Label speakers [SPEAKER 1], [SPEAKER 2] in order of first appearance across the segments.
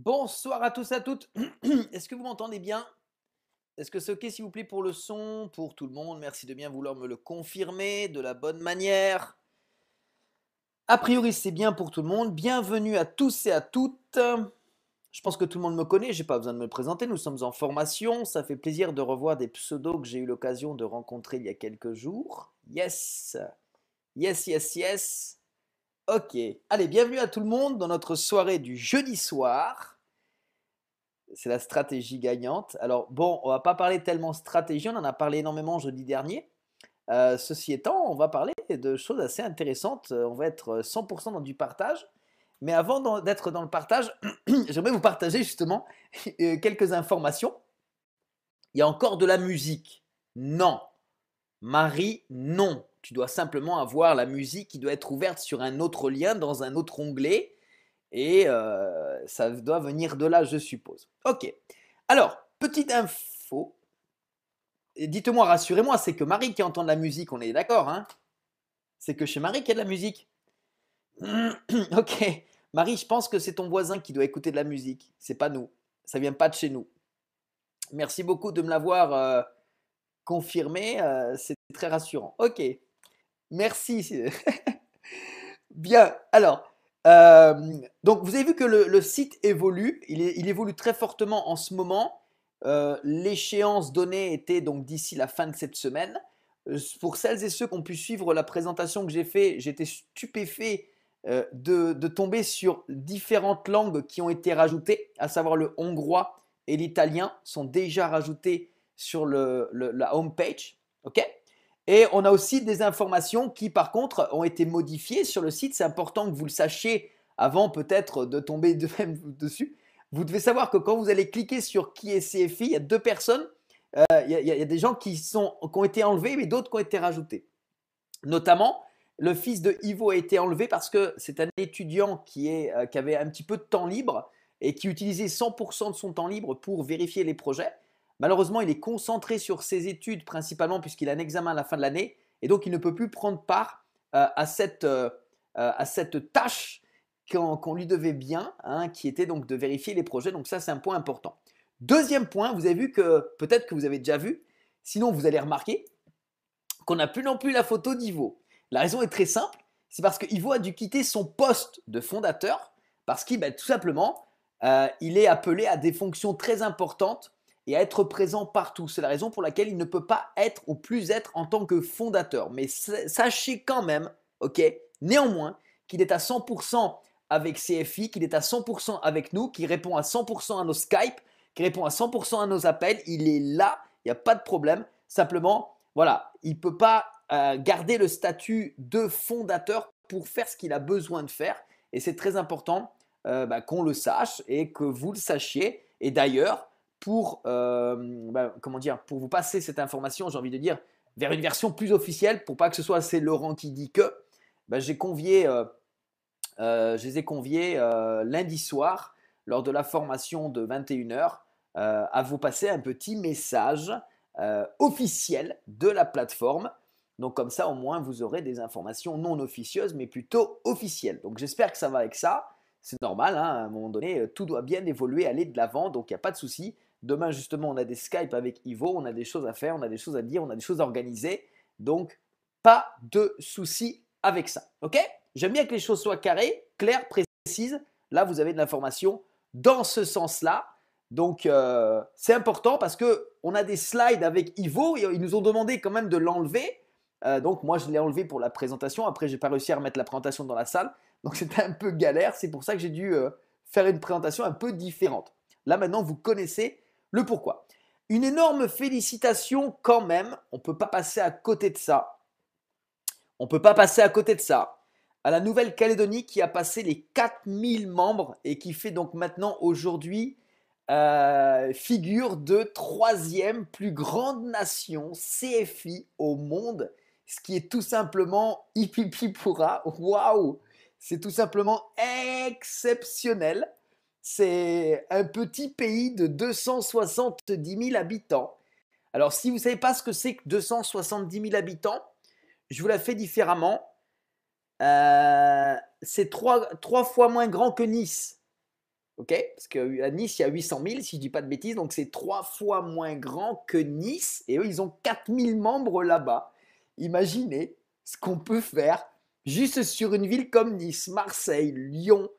[SPEAKER 1] Bonsoir à tous et à toutes. Est-ce que vous m'entendez bien? Est-ce que c'est OK s'il vous plaît pour le son? Pour tout le monde, merci de bien vouloir me le confirmer de la bonne manière. A priori, c'est bien pour tout le monde. Bienvenue à tous et à toutes. Je pense que tout le monde me connaît, j'ai pas besoin de me présenter, nous sommes en formation. Ça fait plaisir de revoir des pseudos que j'ai eu l'occasion de rencontrer il y a quelques jours. Yes, yes, yes, yes. OK. Allez, bienvenue à tout le monde dans notre soirée du jeudi soir. C'est la stratégie gagnante. Alors bon, on va pas parler tellement stratégie, on en a parlé énormément jeudi dernier. Ceci étant, on va parler de choses assez intéressantes. On va être 100% dans du partage. Mais avant d'être dans le partage, j'aimerais vous partager justement quelques informations. Il y a encore de la musique. Non. Marie, non. Tu dois simplement avoir la musique qui doit être ouverte sur un autre lien dans un autre onglet. Et ça doit venir de là, je suppose. Ok. Alors, petite info. Dites-moi, rassurez-moi, c'est que Marie qui entend de la musique, on est d'accord, hein? C'est que chez Marie qu'il y a de la musique. Ok. Marie, je pense que c'est ton voisin qui doit écouter de la musique. C'est pas nous. Ça vient pas de chez nous. Merci beaucoup de me l'avoir confirmé. C'est très rassurant. Ok. Merci. Bien. Alors, donc vous avez vu que le site évolue. Il évolue très fortement en ce moment. L'échéance donnée était donc d'ici la fin de cette semaine. Pour celles et ceux qui ont pu suivre la présentation que j'ai fait, j'étais stupéfait de tomber sur différentes langues qui ont été rajoutées, à savoir le hongrois et l'italien sont déjà rajoutés sur la home page. Ok. Et on a aussi des informations qui, par contre, ont été modifiées sur le site. C'est important que vous le sachiez avant peut-être de tomber de même dessus. Vous devez savoir que quand vous allez cliquer sur qui est CFI, il y a deux personnes. Il y a des gens qui ont été enlevés, mais d'autres qui ont été rajoutés. Notamment, le fils de Ivo a été enlevé parce que c'est un étudiant qui avait un petit peu de temps libre et qui utilisait 100% de son temps libre pour vérifier les projets. Malheureusement, il est concentré sur ses études principalement puisqu'il a un examen à la fin de l'année et donc il ne peut plus prendre part à cette tâche qu'on lui devait bien, hein, qui était donc de vérifier les projets. Donc ça, c'est un point important. Deuxième point, vous avez vu que, peut-être que vous avez déjà vu, sinon vous allez remarquer qu'on n'a plus non plus la photo d'Ivo. La raison est très simple, c'est parce que Ivo a dû quitter son poste de fondateur parce qu'il, tout simplement, il est appelé à des fonctions très importantes et à être présent partout. C'est la raison pour laquelle il ne peut pas être ou plus être en tant que fondateur. Mais sachez quand même, ok, néanmoins, qu'il est à 100% avec CFI, qu'il est à 100% avec nous, qu'il répond à 100% à nos Skype, qu'il répond à 100% à nos appels. Il est là, il n'y a pas de problème. Simplement, voilà, il ne peut pas garder le statut de fondateur pour faire ce qu'il a besoin de faire. Et c'est très important qu'on le sache et que vous le sachiez. Et d'ailleurs, comment dire, pour vous passer cette information, j'ai envie de dire, vers une version plus officielle, pour pas que ce soit c'est Laurent qui dit que, je les ai conviés lundi soir lors de la formation de 21h à vous passer un petit message officiel de la plateforme. Donc comme ça, au moins, vous aurez des informations non officieuses, mais plutôt officielles. Donc j'espère que ça va avec ça. C'est normal, hein, à un moment donné, tout doit bien évoluer, aller de l'avant, donc il n'y a pas de souci. Demain, justement, on a des Skype avec Ivo, on a des choses à faire, on a des choses à dire, on a des choses à organiser. Donc, pas de souci avec ça. Ok? J'aime bien que les choses soient carrées, claires, précises. Là, vous avez de l'information dans ce sens-là. Donc, c'est important parce qu'on a des slides avec Ivo. Et ils nous ont demandé quand même de l'enlever. Donc, moi, je l'ai enlevé pour la présentation. Après, je n'ai pas réussi à remettre la présentation dans la salle. Donc, c'était un peu galère. C'est pour ça que j'ai dû faire une présentation un peu différente. Là, maintenant, vous connaissez le pourquoi. Une énorme félicitation quand même. On ne peut pas passer à côté de ça. On ne peut pas passer à côté de ça. À la Nouvelle-Calédonie qui a passé les 4000 membres et qui fait donc maintenant aujourd'hui figure de troisième plus grande nation CFI au monde, ce qui est tout simplement hippipipura. Waouh! C'est tout simplement exceptionnel. C'est un petit pays de 270 000 habitants. Alors, si vous ne savez pas ce que c'est que 270 000 habitants, je vous la fais différemment. C'est trois fois moins grand que Nice. ok? Parce qu'à Nice, il y a 800 000, si je ne dis pas de bêtises, donc c'est 3 fois moins grand que Nice, et eux, ils ont 4000 membres là-bas. Imaginez ce qu'on peut faire juste sur une ville comme Nice, Marseille, Lyon,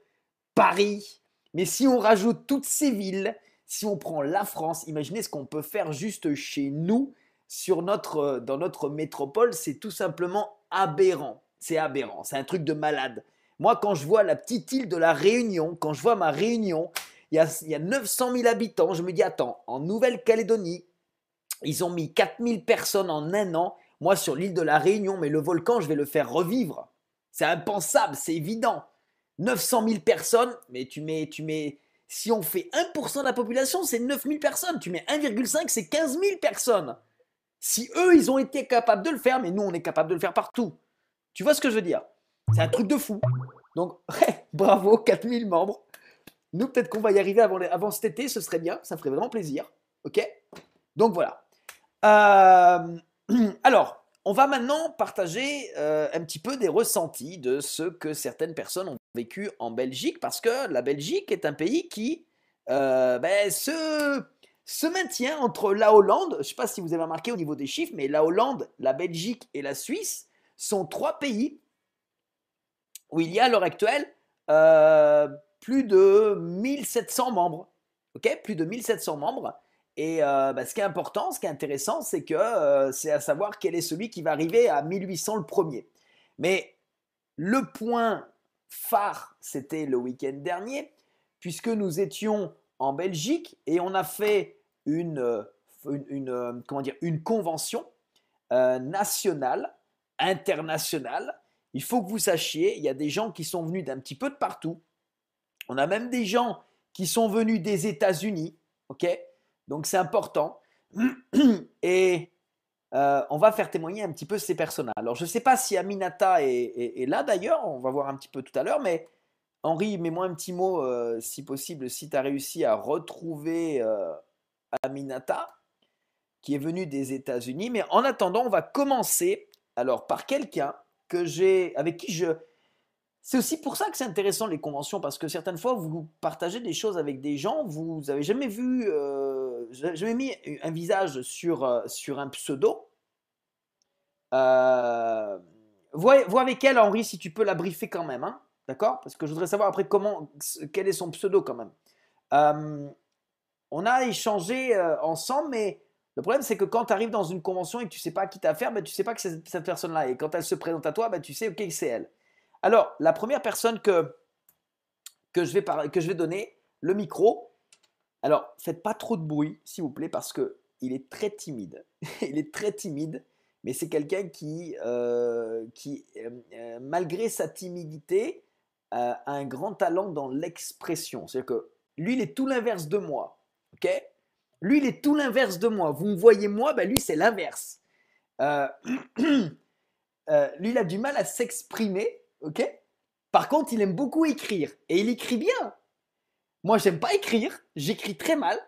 [SPEAKER 1] Paris. Mais si on rajoute toutes ces villes, si on prend la France, imaginez ce qu'on peut faire juste chez nous, dans notre métropole, c'est tout simplement aberrant. C'est aberrant, c'est un truc de malade. Moi, quand je vois la petite île de la Réunion, quand je vois ma Réunion, il y a 900 000 habitants, je me dis, attends, en Nouvelle-Calédonie, ils ont mis 4000 personnes en un an. Moi, sur l'île de la Réunion, mais le volcan, je vais le faire revivre. C'est impensable, c'est évident. 900 000 personnes, mais si on fait 1% de la population, c'est 9000 personnes. Tu mets 1,5, c'est 15 000 personnes. Si eux, ils ont été capables de le faire, mais nous, on est capable de le faire partout. Tu vois ce que je veux dire? C'est un truc de fou. Donc, bravo, 4000 membres. Nous, peut-être qu'on va y arriver avant cet été, ce serait bien, ça ferait vraiment plaisir. Ok? Donc voilà. Alors, on va maintenant partager un petit peu des ressentis de ce que certaines personnes ont vécu en Belgique, parce que la Belgique est un pays qui se maintient entre la Hollande, je ne sais pas si vous avez remarqué au niveau des chiffres, mais la Hollande, la Belgique et la Suisse sont 3 pays où il y a à l'heure actuelle plus de 1700 membres. Ok, plus de 1700 membres. Et ce qui est important, ce qui est intéressant, c'est que c'est à savoir quel est celui qui va arriver à 1800 le premier. Mais le point phare, c'était le week-end dernier, puisque nous étions en Belgique et on a fait une convention nationale, internationale. Il faut que vous sachiez, il y a des gens qui sont venus d'un petit peu de partout. On a même des gens qui sont venus des États-Unis, ok? Donc c'est important. Et on va faire témoigner un petit peu ces personnes-là. Alors je ne sais pas si Aminata est là d'ailleurs, on va voir un petit peu tout à l'heure, mais Henri, mets-moi un petit mot si possible, si tu as réussi à retrouver Aminata, qui est venue des États-Unis. Mais en attendant, on va commencer alors par quelqu'un avec qui je... C'est aussi pour ça que c'est intéressant les conventions, parce que certaines fois, vous partagez des choses avec des gens, vous n'avez jamais vu, jamais mis un visage sur un pseudo. Vois avec elle, Henri, si tu peux la briefer quand même, hein, d'accord? Parce que je voudrais savoir après quel est son pseudo quand même. Euh, on a échangé ensemble, mais le problème c'est que quand tu arrives dans une convention et que tu sais pas à qui t'as affaire, ben, tu sais pas que c'est cette personne-là. Et quand elle se présente à toi, ben, tu sais, ok, c'est elle. Alors, la première personne que je vais donner le micro. Alors, faites pas trop de bruit, s'il vous plaît, parce que il est très timide. Il est très timide, mais c'est quelqu'un qui malgré sa timidité, a un grand talent dans l'expression. C'est-à-dire que lui, il est tout l'inverse de moi. Ok? Lui, il est tout l'inverse de moi. Vous me voyez moi, ben lui, c'est l'inverse. Euh, lui, il a du mal à s'exprimer. Ok? Par contre, il aime beaucoup écrire. Et il écrit bien. Moi, j'aime pas écrire. J'écris très mal.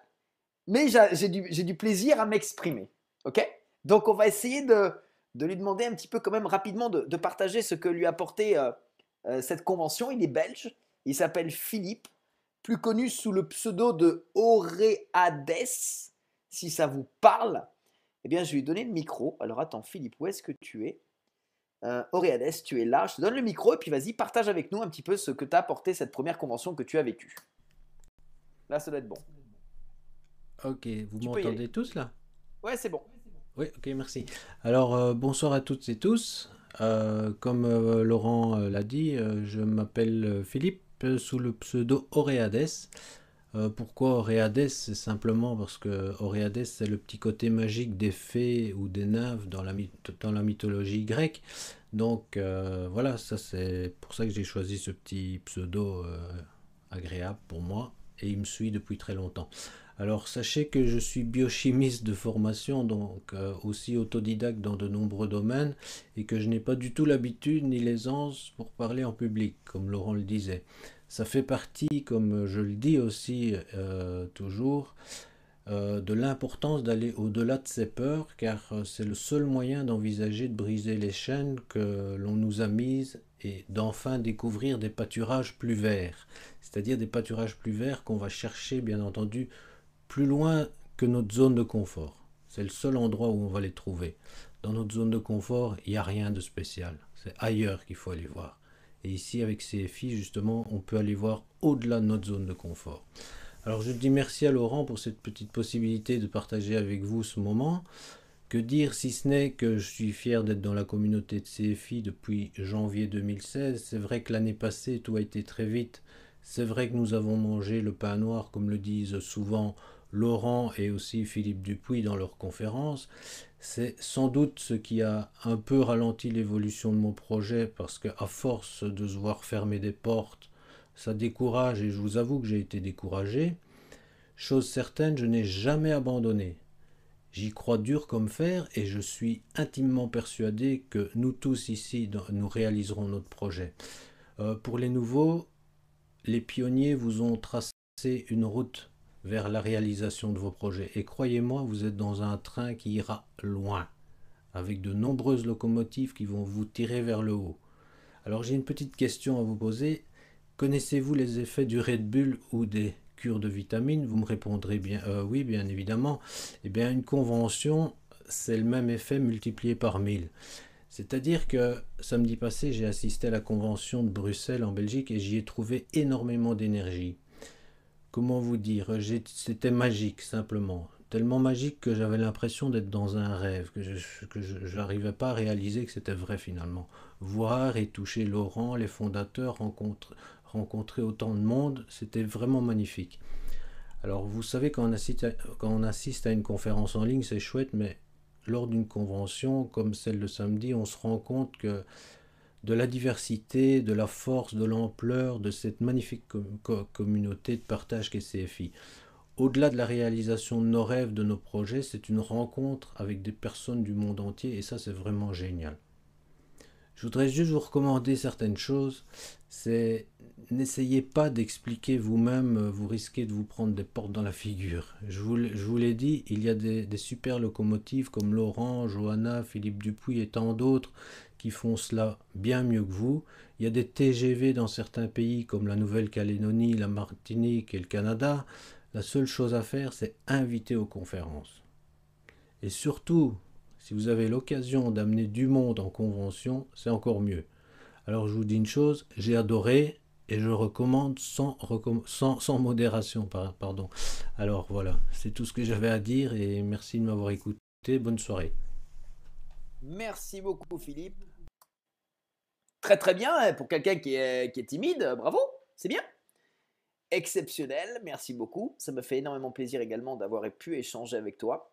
[SPEAKER 1] Mais j'ai du plaisir à m'exprimer. Ok? Donc, on va essayer de lui demander un petit peu, quand même, rapidement, de partager ce que lui a apporté cette convention. Il est belge. Il s'appelle Philippe, plus connu sous le pseudo de Auréades. Si ça vous parle, eh bien, je vais lui donner le micro. Alors, attends, Philippe, où est-ce que tu es? Auréades, tu es là. Je te donne le micro et puis vas-y, partage avec nous un petit peu ce que t'a apporté cette première convention que tu as vécue. Là, ça doit être bon.
[SPEAKER 2] Ok, vous
[SPEAKER 1] Tu peux y aller.
[SPEAKER 2] m'entendez tous là?
[SPEAKER 1] Ouais, c'est bon.
[SPEAKER 2] Oui, ok, merci. Alors, bonsoir à toutes et tous. Comme Laurent l'a dit, je m'appelle Philippe sous le pseudo Auréades. Pourquoi Auréades? C'est simplement parce que Auréades, c'est le petit côté magique des fées ou des nymphes dans la mythologie grecque. Donc, voilà, ça c'est pour ça que j'ai choisi ce petit pseudo agréable pour moi et il me suit depuis très longtemps. Alors sachez que je suis biochimiste de formation, donc aussi autodidacte dans de nombreux domaines, et que je n'ai pas du tout l'habitude ni l'aisance pour parler en public, comme Laurent le disait. Ça fait partie, comme je le dis aussi toujours, de l'importance d'aller au-delà de ses peurs, car c'est le seul moyen d'envisager de briser les chaînes que l'on nous a mises et d'enfin découvrir des pâturages plus verts. C'est-à-dire des pâturages plus verts qu'on va chercher, bien entendu, plus loin que notre zone de confort. C'est le seul endroit où on va les trouver. Dans notre zone de confort, il n'y a rien de spécial. C'est ailleurs qu'il faut aller voir. Et ici, avec CFI, justement, on peut aller voir au-delà de notre zone de confort. Alors, je dis merci à Laurent pour cette petite possibilité de partager avec vous ce moment. Que dire si ce n'est que je suis fier d'être dans la communauté de CFI depuis janvier 2016. C'est vrai que l'année passée, tout a été très vite. C'est vrai que nous avons mangé le pain noir, comme le disent souvent Laurent et aussi Philippe Dupuis dans leurs conférences. C'est sans doute ce qui a un peu ralenti l'évolution de mon projet parce qu'à force de se voir fermer des portes, ça décourage et je vous avoue que j'ai été découragé. Chose certaine, je n'ai jamais abandonné. J'y crois dur comme fer et je suis intimement persuadé que nous tous ici, nous réaliserons notre projet. Pour les nouveaux, les pionniers vous ont tracé une route vers la réalisation de vos projets. Et croyez-moi, vous êtes dans un train qui ira loin, avec de nombreuses locomotives qui vont vous tirer vers le haut. Alors j'ai une petite question à vous poser. Connaissez-vous les effets du Red Bull ou des cures de vitamines? Vous me répondrez bien oui, bien évidemment. Eh bien, une convention, c'est le même effet multiplié par 1000. C'est-à-dire que samedi passé, j'ai assisté à la convention de Bruxelles en Belgique et j'y ai trouvé énormément d'énergie. Comment vous dire, c'était magique simplement. Tellement magique que j'avais l'impression d'être dans un rêve, que je n'arrivais pas à réaliser que c'était vrai finalement. Voir et toucher Laurent, les fondateurs, rencontrer autant de monde, c'était vraiment magnifique. Alors vous savez, quand on assiste à une conférence en ligne, c'est chouette, mais lors d'une convention comme celle de samedi, on se rend compte que de la diversité, de la force, de l'ampleur de cette magnifique communauté de partage qu'est CFI. Au-delà de la réalisation de nos rêves, de nos projets, c'est une rencontre avec des personnes du monde entier et ça c'est vraiment génial. Je voudrais juste vous recommander certaines choses. C'est n'essayez pas d'expliquer vous-même, vous risquez de vous prendre des portes dans la figure. Je vous l'ai dit, il y a des super locomotives comme Laurent, Johanna, Philippe Dupuis et tant d'autres qui font cela bien mieux que vous. Il y a des TGV dans certains pays comme la Nouvelle-Calédonie, la Martinique et le Canada. La seule chose à faire, c'est inviter aux conférences. Et surtout, si vous avez l'occasion d'amener du monde en convention, c'est encore mieux. Alors je vous dis une chose, j'ai adoré et je recommande sans modération. Pardon. Alors voilà, c'est tout ce que j'avais à dire et merci de m'avoir écouté. Bonne soirée.
[SPEAKER 1] Merci beaucoup, Philippe. Très très bien, hein, pour quelqu'un qui est timide, bravo, c'est bien. Exceptionnel, merci beaucoup. Ça me fait énormément plaisir également d'avoir pu échanger avec toi.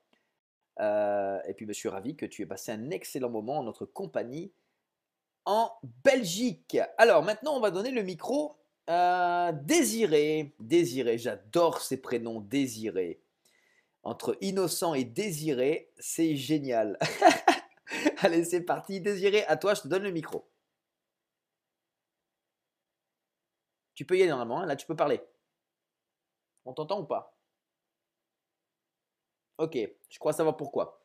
[SPEAKER 1] Et puis, je suis ravi que tu aies passé un excellent moment en notre compagnie en Belgique. Alors, maintenant, on va donner le micro à Désiré. Désiré, j'adore ces prénoms, Désiré. Entre Innocent et Désiré, c'est génial. Allez, c'est parti. Désiré, à toi, je te donne le micro. Tu peux y aller normalement, hein, là, tu peux parler. On t'entend ou pas? Ok, je crois savoir pourquoi.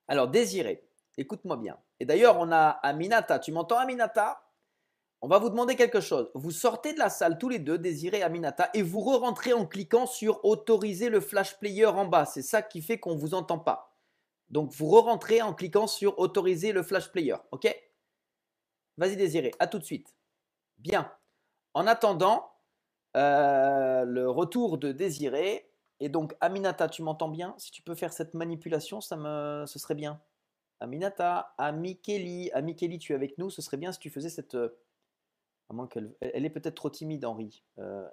[SPEAKER 1] Alors, Désiré, écoute-moi bien. Et d'ailleurs, on a Aminata. Tu m'entends, Aminata? On va vous demander quelque chose. Vous sortez de la salle tous les deux, Désiré et Aminata, et vous re-rentrez en cliquant sur autoriser le flash player en bas. C'est ça qui fait qu'on ne vous entend pas. Donc, vous re-rentrez en cliquant sur autoriser le flash player. Ok? Vas-y, Désiré, à tout de suite. Bien. En attendant le retour de Désiré, et donc Aminata, tu m'entends bien? Si tu peux faire cette manipulation, ce serait bien. Aminata, Amikeli, tu es avec nous? Ce serait bien si tu faisais cette. À moins elle est peut-être trop timide, Henri,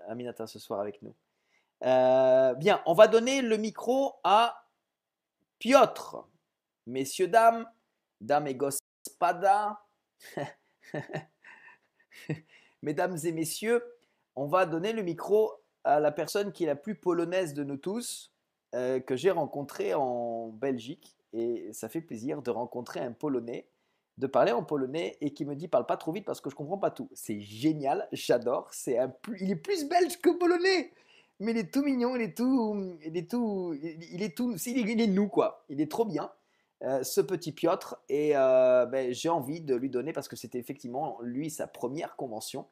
[SPEAKER 1] Aminata, ce soir avec nous. Bien, on va donner le micro à Piotr. Messieurs, dames et gospoda, mesdames et messieurs, on va donner le micro à la personne qui est la plus polonaise de nous tous, que j'ai rencontrée en Belgique. Et ça fait plaisir de rencontrer un Polonais, de parler en polonais et qui me dit parle pas trop vite parce que je comprends pas tout. C'est génial, j'adore. Il est plus belge que polonais, mais il est tout mignon, il est nous quoi. Il est trop bien. ce petit Piotr, et ben, j'ai envie de lui donner, parce que c'était effectivement lui sa première convention,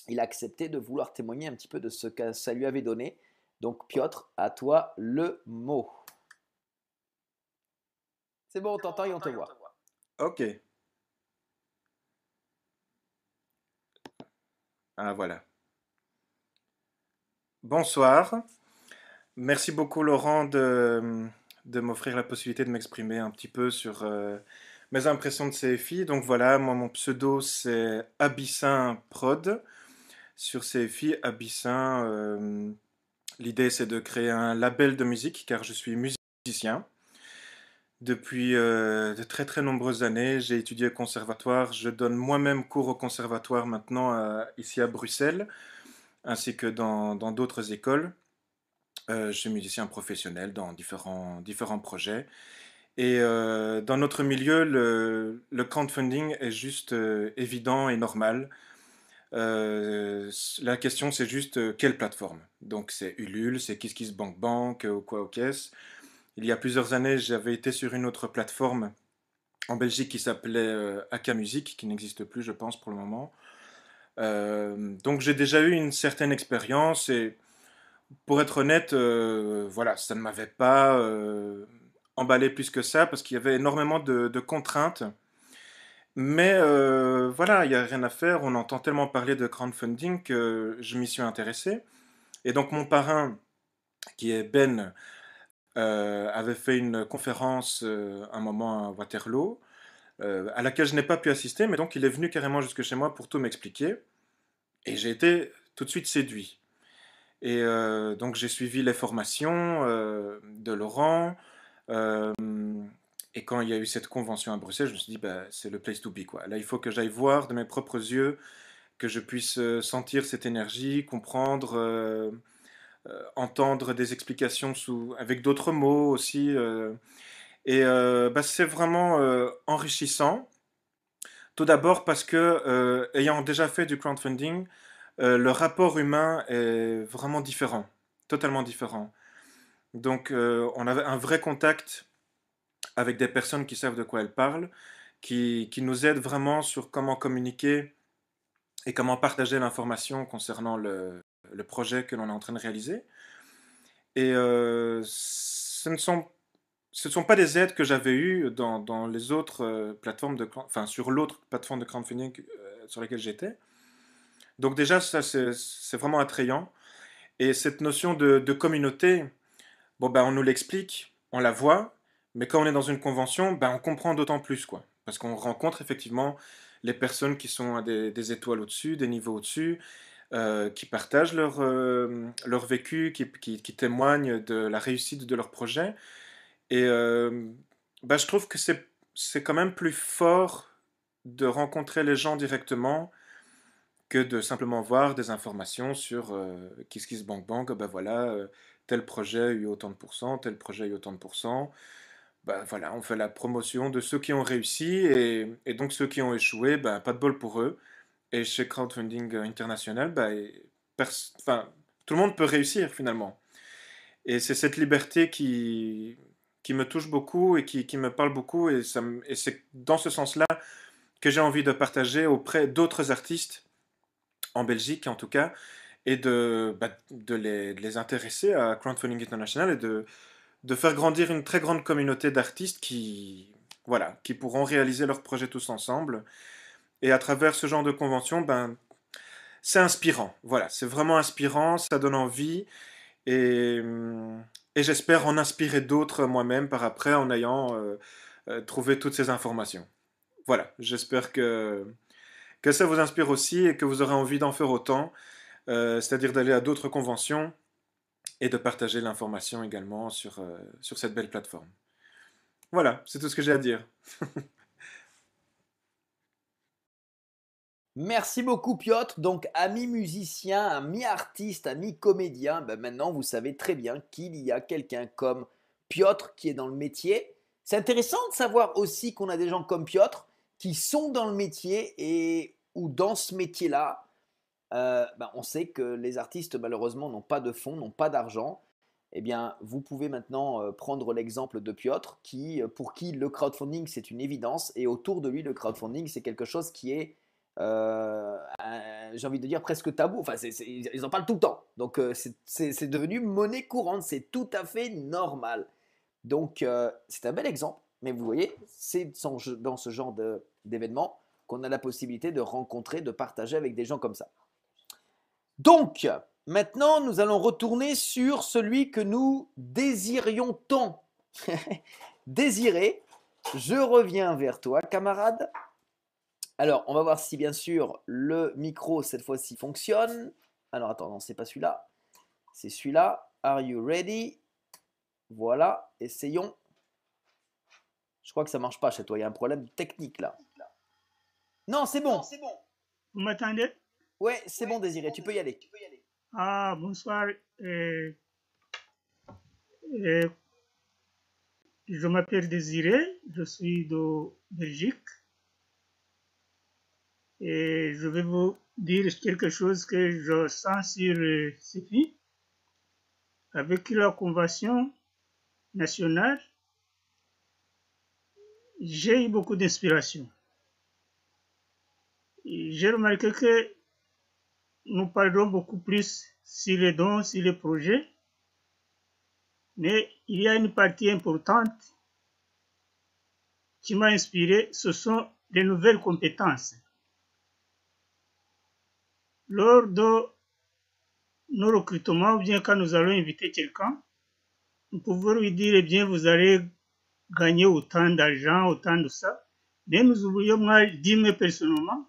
[SPEAKER 1] il a accepté de vouloir témoigner un petit peu de ce que ça lui avait donné. Donc Piotr, à toi le mot. C'est bon, on t'entend et on te voit.
[SPEAKER 3] Ok. Ah, voilà. Bonsoir. Merci beaucoup, Laurent, de m'offrir la possibilité de m'exprimer un petit peu sur mes impressions de CFI. Donc voilà, moi, mon pseudo, c'est Abyssin Prod. Sur CFI, Abyssin, l'idée, c'est de créer un label de musique, car je suis musicien. Depuis de très très nombreuses années, j'ai étudié au conservatoire. Je donne moi-même cours au conservatoire maintenant ici à Bruxelles, ainsi que dans d'autres écoles. Je suis musicien professionnel dans différents projets. Et dans notre milieu, le crowdfunding est juste évident et normal. La question, c'est juste quelle plateforme. Donc, c'est Ulule, c'est KissKissBankBank ou quoi au caisse. Il y a plusieurs années, j'avais été sur une autre plateforme en Belgique qui s'appelait AK Music, qui n'existe plus, je pense, pour le moment. Donc, j'ai déjà eu une certaine expérience et pour être honnête, voilà, ça ne m'avait pas emballé plus que ça parce qu'il y avait énormément de contraintes. Mais voilà, il n'y a rien à faire. On entend tellement parler de crowdfunding que je m'y suis intéressé. Et donc mon parrain, qui est Ben, avait fait une conférence un moment à Waterloo, à laquelle je n'ai pas pu assister, mais donc il est venu carrément jusque chez moi pour tout m'expliquer. Et j'ai été tout de suite séduit. Et donc j'ai suivi les formations de Laurent. euh, et quand il y a eu cette convention à Bruxelles, je me suis dit, bah, c'est le place to be, quoi. Là, il faut que j'aille voir de mes propres yeux, que je puisse sentir cette énergie, comprendre, entendre des explications avec d'autres mots aussi. Et bah, c'est vraiment enrichissant. Tout d'abord parce que, ayant déjà fait du crowdfunding, le rapport humain est vraiment différent, totalement différent. Donc, on avait un vrai contact avec des personnes qui savent de quoi elles parlent, qui nous aident vraiment sur comment communiquer et comment partager l'information concernant le projet que l'on est en train de réaliser. Et ce ne sont pas des aides que j'avais eues dans les autres plateformes enfin, sur l'autre plateforme de crowdfunding sur laquelle j'étais. Donc déjà, ça, c'est vraiment attrayant. Et cette notion de communauté, bon, ben, on nous l'explique, on la voit, mais quand on est dans une convention, ben, on comprend d'autant plus, quoi. Parce qu'on rencontre effectivement les personnes qui sont à des étoiles au-dessus, des niveaux au-dessus, qui partagent leur vécu, qui témoignent de la réussite de leur projet. Et ben, je trouve que c'est quand même plus fort de rencontrer les gens directement que de simplement voir des informations sur KissKissBankBank, ben voilà, tel projet a eu autant de pourcents, tel projet a eu autant de pourcents. Ben voilà, on fait la promotion de ceux qui ont réussi et donc ceux qui ont échoué, ben pas de bol pour eux. Et chez Crowdfunding International, ben, enfin, tout le monde peut réussir finalement. Et c'est cette liberté qui me touche beaucoup et qui me parle beaucoup. Et c'est dans ce sens-là que j'ai envie de partager auprès d'autres artistes en Belgique en tout cas, et de les intéresser à Crowdfunding International et de faire grandir une très grande communauté d'artistes voilà, qui pourront réaliser leurs projets tous ensemble. Et à travers ce genre de convention, ben, c'est inspirant. Voilà, c'est vraiment inspirant, ça donne envie et, et j'espère en inspirer d'autres moi-même par après en ayant trouvé toutes ces informations. Voilà, j'espère que ça vous inspire aussi et que vous aurez envie d'en faire autant, c'est-à-dire d'aller à d'autres conventions et de partager l'information également sur cette belle plateforme. Voilà, c'est tout ce que j'ai à dire.
[SPEAKER 1] Merci beaucoup Piotr. Donc ami musicien, ami artiste, ami comédien, ben maintenant vous savez très bien qu'il y a quelqu'un comme Piotr qui est dans le métier. C'est intéressant de savoir aussi qu'on a des gens comme Piotr qui sont dans le métier et ou dans ce métier-là, ben on sait que les artistes malheureusement n'ont pas de fonds, n'ont pas d'argent. eh bien, vous pouvez maintenant prendre l'exemple de Piotr, pour qui le crowdfunding, c'est une évidence, et autour de lui, le crowdfunding, c'est quelque chose qui est, j'ai envie de dire, presque tabou. Enfin, ils en parlent tout le temps. Donc, c'est devenu monnaie courante, c'est tout à fait normal. Donc, c'est un bel exemple, mais vous voyez, c'est dans ce genre d'événement qu'on a la possibilité de rencontrer, de partager avec des gens comme ça. Donc, maintenant, nous allons retourner sur celui que nous désirions tant désirer. Je reviens vers toi, camarade. Alors, on va voir si, bien sûr, le micro, cette fois-ci, fonctionne. Alors, attends, non, c'est pas celui-là. C'est celui-là. Are you ready? Voilà, essayons. Je crois que ça marche pas chez toi. Il y a un problème technique, là. Non, c'est bon.
[SPEAKER 4] Vous m'entendez?
[SPEAKER 1] Ouais, c'est bon, Désiré. Tu peux y aller.
[SPEAKER 4] Ah, bonsoir. Je m'appelle Désiré, je suis de Belgique et je vais vous dire quelque chose que je sens sur CEFI. Avec la Convention nationale, j'ai eu beaucoup d'inspiration. J'ai remarqué que nous parlons beaucoup plus sur les dons, sur les projets, mais il y a une partie importante qui m'a inspiré, ce sont les nouvelles compétences. Lors de nos recrutements, ou bien quand nous allons inviter quelqu'un, nous pouvons lui dire, eh bien, vous allez gagner autant d'argent, autant de ça. Mais nous oublions, moi, dis-moi personnellement,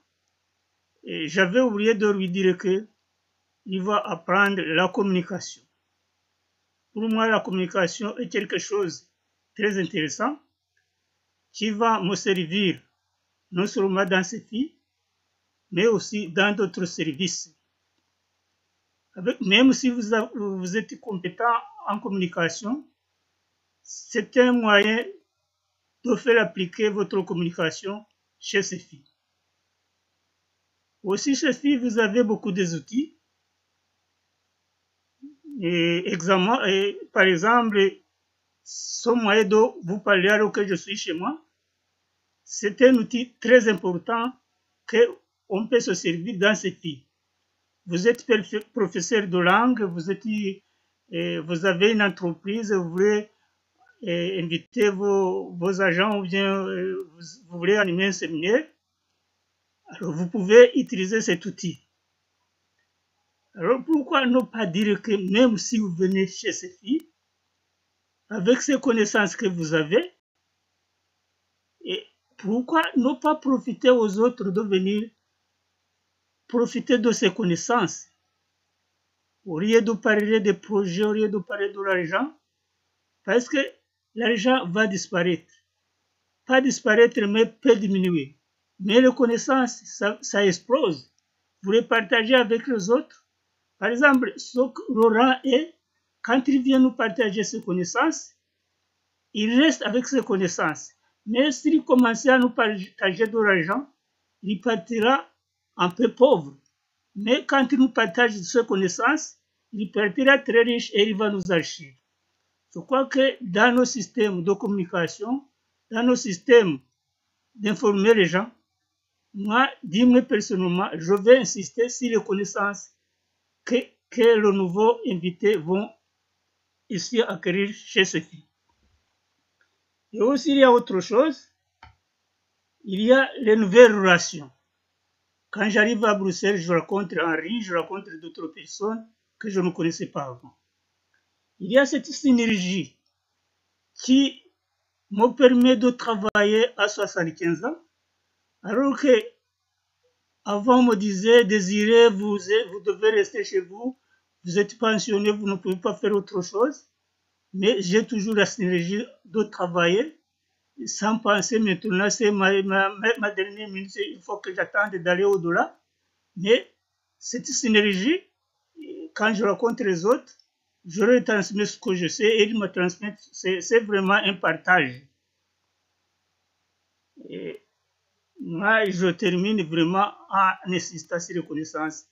[SPEAKER 4] et j'avais oublié de lui dire que il va apprendre la communication. Pour moi, la communication est quelque chose de très intéressant qui va me servir non seulement dans CEFI, mais aussi dans d'autres services. Même si vous êtes compétent en communication, c'est un moyen de faire appliquer votre communication chez CEFI. Aussi, chez CEFI, vous avez beaucoup d'outils. Par exemple, ce moyen de vous parler alors que je suis chez moi, c'est un outil très important qu'on peut se servir dans CEFI. Vous êtes professeur de langue, vous avez une entreprise, vous voulez inviter vos agents ou bien vous voulez animer un séminaire, alors vous pouvez utiliser cet outil. Alors pourquoi ne pas dire que même si vous venez chez CEFI, avec ces connaissances que vous avez, et pourquoi ne pas profiter aux autres de venir profiter de ces connaissances? Au lieu de parler des projets, au lieu de parler de l'argent, parce que l'argent va disparaître. Pas disparaître, mais peut diminuer. Mais les connaissances, ça explose. Vous les partagez avec les autres. Par exemple, ce que Laurent est, quand il vient nous partager ses connaissances, il reste avec ses connaissances. Mais s'il commençait à nous partager de l'argent, il partira un peu pauvre. Mais quand il nous partage ses connaissances, il partira très riche et il va nous enrichir. Je crois que dans nos systèmes de communication, dans nos systèmes d'informer les gens, moi, dis-moi personnellement, je vais insister sur les connaissances que le nouveau invité vont ici acquérir chez CEFI. Et aussi, il y a autre chose, il y a les nouvelles relations. Quand j'arrive à Bruxelles, je rencontre Henri, je rencontre d'autres personnes que je ne connaissais pas avant. Il y a cette synergie qui me permet de travailler à 75 ans, alors que avant on me disait, Désiré, vous devez rester chez vous, vous êtes pensionné, vous ne pouvez pas faire autre chose. Mais j'ai toujours la synergie de travailler sans penser maintenant, c'est ma dernière minute, il faut que j'attende d'aller au-delà. Mais cette synergie, quand je rencontre les autres, je leur transmets ce que je sais et ils me transmettent, c'est vraiment un partage. Et moi, je termine vraiment en insistant sur les connaissances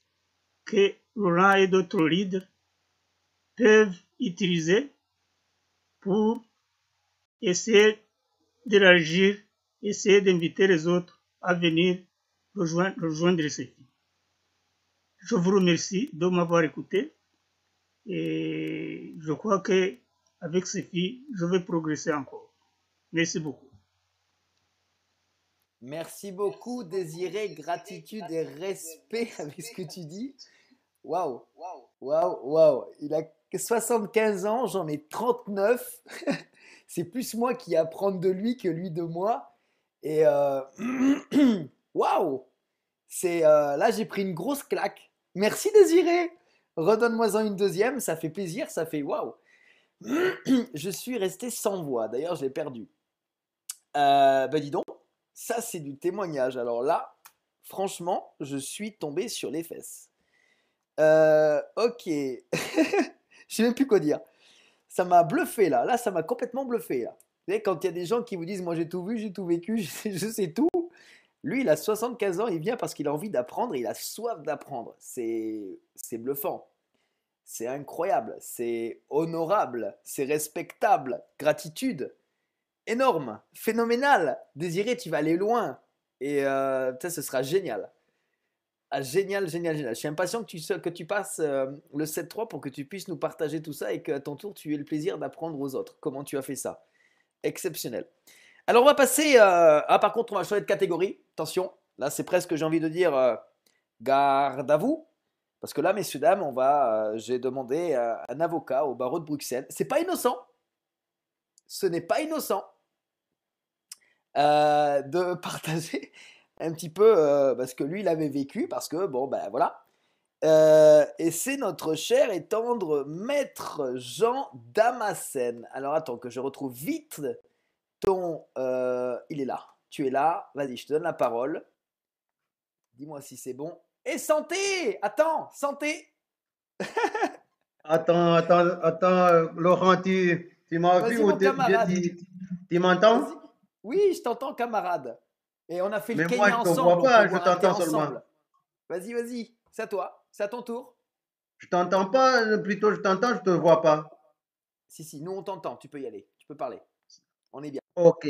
[SPEAKER 4] que Laurent et d'autres leaders peuvent utiliser pour essayer d'élargir, essayer d'inviter les autres à venir rejoindre ces filles. Je vous remercie de m'avoir écouté et je crois que avec ces filles, je vais progresser encore. Merci beaucoup.
[SPEAKER 1] Merci beaucoup, Désiré, gratitude et respect avec ce que tu dis. Waouh, waouh, waouh. Il a 75 ans, j'en ai 39. C'est plus moi qui apprends de lui que lui de moi. Et waouh, là j'ai pris une grosse claque. Merci Désiré. Redonne-moi-en une deuxième, ça fait plaisir, ça fait waouh. Je suis resté sans voix. D'ailleurs, je l'ai perdu. Bah dis donc, ça c'est du témoignage. Alors là, franchement, je suis tombé sur les fesses. Ok. Je sais même plus quoi dire. Ça m'a bluffé là. Là, ça m'a complètement bluffé là. Vous savez, quand il y a des gens qui vous disent, moi j'ai tout vu, j'ai tout vécu, je sais tout. Lui, il a 75 ans, il vient parce qu'il a envie d'apprendre, il a soif d'apprendre. C'est bluffant. C'est incroyable, c'est honorable, c'est respectable, gratitude, énorme, phénoménal. Désiré, tu vas aller loin. Et ça, ce sera génial. Ah, génial, génial, génial. Je suis impatient que tu passes le 7-3 pour que tu puisses nous partager tout ça et qu'à ton tour, tu aies le plaisir d'apprendre aux autres comment tu as fait ça. Exceptionnel. Alors, on va passer. Par contre, on va changer de catégorie. Attention, là, c'est presque, j'ai envie de dire, garde à vous. Parce que là, messieurs, dames, j'ai demandé à un avocat au barreau de Bruxelles. C'est pas innocent. Ce n'est pas innocent de partager un petit peu ce que lui, il avait vécu. Parce que, bon, ben voilà. Et c'est notre cher et tendre maître Jean Damascène. Alors, attends que je retrouve vite il est là. Tu es là. Vas-y, je te donne la parole. Dis-moi si c'est bon. Et santé! Attends, santé!
[SPEAKER 5] Attends, Laurent, tu m'as vu
[SPEAKER 1] Vas-y,
[SPEAKER 5] ou
[SPEAKER 1] mon camarade.
[SPEAKER 5] tu m'entends?
[SPEAKER 1] Vas-y. Oui, je t'entends, camarade. Et on a fait le
[SPEAKER 5] Mais moi,
[SPEAKER 1] Kenya
[SPEAKER 5] je te vois
[SPEAKER 1] ensemble. On peut
[SPEAKER 5] pas, je
[SPEAKER 1] boire un thé
[SPEAKER 5] t'entends seulement.
[SPEAKER 1] ensemble. Vas-y, vas-y. C'est à toi. C'est à ton tour.
[SPEAKER 5] Je t'entends pas, plutôt je t'entends, je te vois pas.
[SPEAKER 1] Si, nous on t'entend. Tu peux y aller. Tu peux parler. On est bien.
[SPEAKER 5] Ok.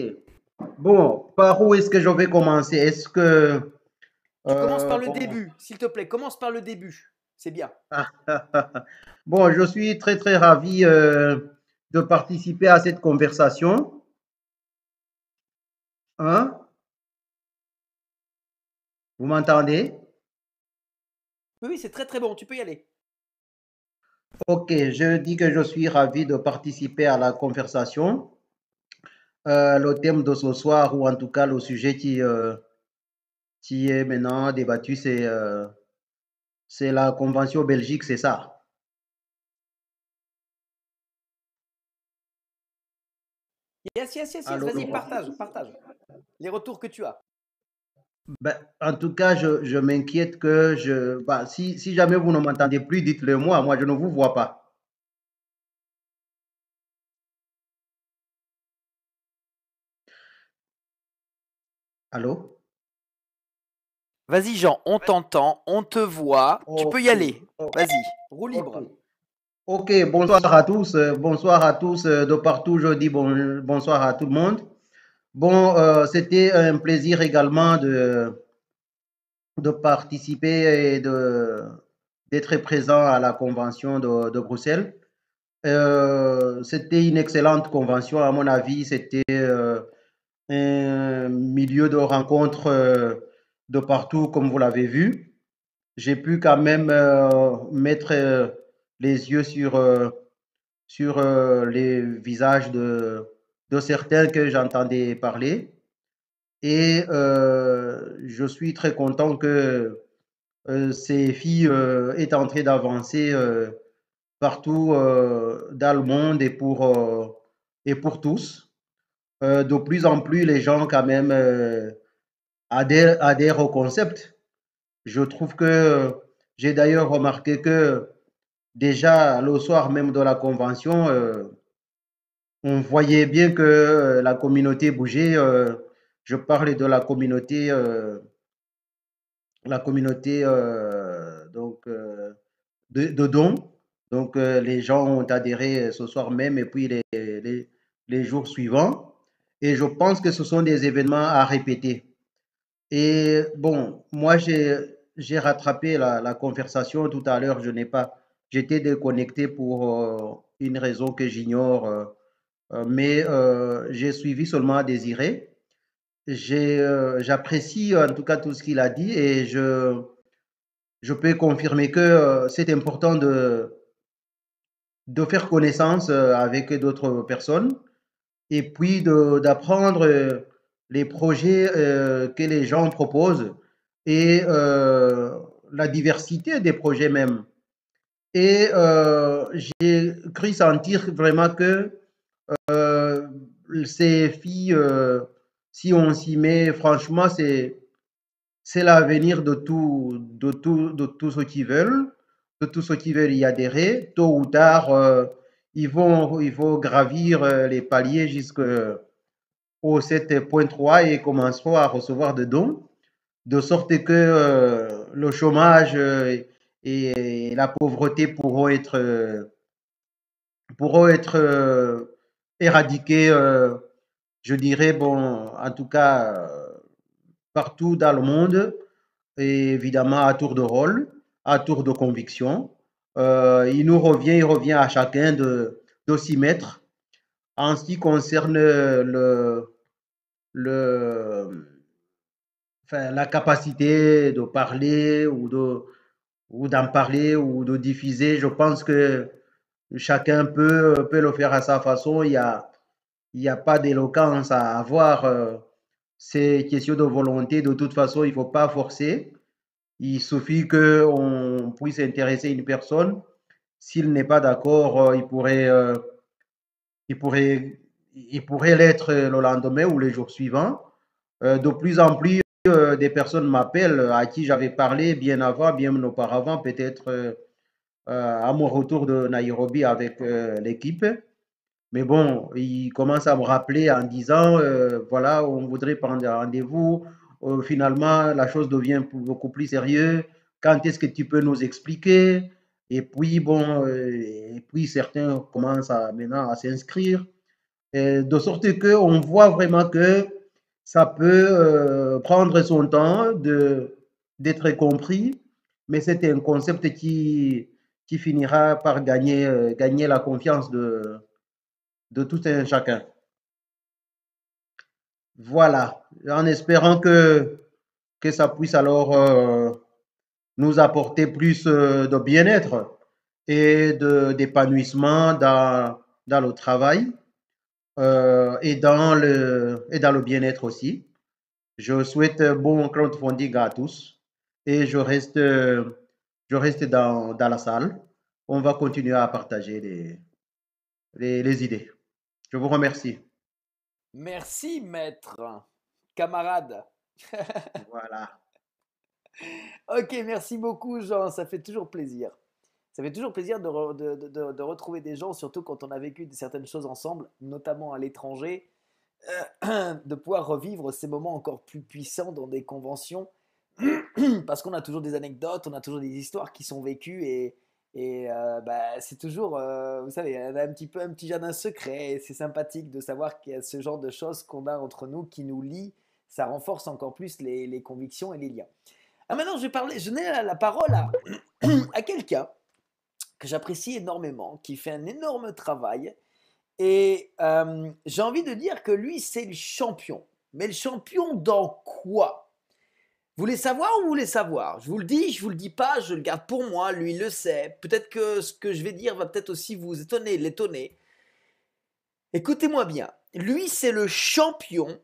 [SPEAKER 5] Bon, par où est-ce que je vais commencer? Est-ce que...
[SPEAKER 1] Tu commences par le
[SPEAKER 5] bon,
[SPEAKER 1] début, s'il te plaît. Commence par le début. C'est bien.
[SPEAKER 5] bon, je suis très très ravi de participer à cette conversation. Hein? Vous m'entendez?
[SPEAKER 1] Oui, c'est très très bon. Tu peux y aller.
[SPEAKER 5] Ok, je dis que je suis ravi de participer à la conversation. Le thème de ce soir, ou en tout cas le sujet qui est maintenant débattu, c'est la Convention Belgique, c'est ça.
[SPEAKER 1] Yes.
[SPEAKER 5] Alors,
[SPEAKER 1] Vas-y, partage. Les retours que tu as.
[SPEAKER 5] ben, en tout cas, je m'inquiète que si jamais vous ne m'entendez plus, dites-le moi. Moi, je ne vous vois pas. Allô?
[SPEAKER 1] Vas-y, Jean, on t'entend, on te voit. Tu peux y
[SPEAKER 5] Ok,
[SPEAKER 1] aller. Vas-y, roue
[SPEAKER 5] ok.
[SPEAKER 1] libre.
[SPEAKER 5] Ok, bonsoir à tous. Bonsoir à tous de partout. Je dis bonsoir à tout le monde. Bon, c'était un plaisir également de participer et d'être présent à la convention de Bruxelles. C'était une excellente convention, à mon avis. C'était un milieu de rencontre de partout, comme vous l'avez vu. J'ai pu quand même mettre les yeux sur les visages de certains que j'entendais parler. Et je suis très content que ces filles aient en train d'avancer partout dans le monde et pour tous. De plus en plus, les gens quand même adhèrent au concept. Je trouve que j'ai d'ailleurs remarqué que déjà le soir même de la convention, on voyait bien que la communauté bougeait. Je parle de la communauté donc de dons. Donc, les gens ont adhéré ce soir même et puis les jours suivants. Et je pense que ce sont des événements à répéter. Et bon, moi, j'ai rattrapé la conversation tout à l'heure. Je n'ai pas, j'étais déconnecté pour une raison que j'ignore, mais j'ai suivi seulement Désiré. J'apprécie en tout cas tout ce qu'il a dit et je peux confirmer que c'est important de faire connaissance avec d'autres personnes et puis d'apprendre les projets que les gens proposent et la diversité des projets même. Et j'ai cru sentir vraiment que euh, ces filles, si on s'y met, franchement, c'est l'avenir de tout ce qu'ils veulent, de tous ceux qui veulent y adhérer. Tôt ou tard, ils vont gravir les paliers jusqu'au 7.3 et commenceront à recevoir des dons, de sorte que le chômage et la pauvreté pourront être éradiqués, je dirais, bon, en tout cas, partout dans le monde, et évidemment à tour de rôle, à tour de conviction. Il revient à chacun de s'y mettre. En ce qui concerne le, enfin, la capacité de parler ou d'en parler ou de diffuser, je pense que chacun peut le faire à sa façon. Il y a pas d'éloquence à avoir. C'est question de volonté. De toute façon, il ne faut pas forcer. Il suffit qu'on puisse intéresser une personne. S'il n'est pas d'accord, il pourrait, il pourrait l'être le lendemain ou les jours suivants. De plus en plus, des personnes m'appellent à qui j'avais parlé bien avant, bien auparavant, peut-être à mon retour de Nairobi avec l'équipe. Mais bon, ils commencent à me rappeler en disant, voilà, on voudrait prendre un rendez-vous. Finalement, la chose devient beaucoup plus sérieuse. Quand est-ce que tu peux nous expliquer? Et puis, bon, et puis certains commencent maintenant à s'inscrire. De sorte qu'on voit vraiment que ça peut prendre son temps d'être compris, mais c'est un concept qui finira par gagner la confiance de tout un chacun. Voilà, en espérant que ça puisse alors nous apporter plus de bien-être et d'épanouissement dans le travail et dans le bien-être aussi. Je souhaite bon crowdfunding à tous et je reste dans la salle. On va continuer à partager les idées. Je vous remercie.
[SPEAKER 1] Merci, maître. Camarade.
[SPEAKER 5] Voilà.
[SPEAKER 1] Ok, merci beaucoup, Jean. Ça fait toujours plaisir. Ça fait toujours plaisir de retrouver des gens, surtout quand on a vécu certaines choses ensemble, notamment à l'étranger, de pouvoir revivre ces moments encore plus puissants dans des conventions, parce qu'on a toujours des anecdotes, on a toujours des histoires qui sont vécues et bah, c'est toujours, vous savez, on a un petit peu un petit jardin secret. Et c'est sympathique de savoir qu'il y a ce genre de choses qu'on a entre nous qui nous lient. Ça renforce encore plus les convictions et les liens. Ah, maintenant, je donne la parole à quelqu'un que j'apprécie énormément, qui fait un énorme travail. Et j'ai envie de dire que lui, c'est le champion. Mais le champion dans quoi? Vous voulez savoir ou vous voulez savoir? Je vous le dis, je vous le dis pas, je le garde pour moi, lui il le sait. Peut-être que ce que je vais dire va peut-être aussi vous étonner, l'étonner. Écoutez-moi bien, lui c'est le champion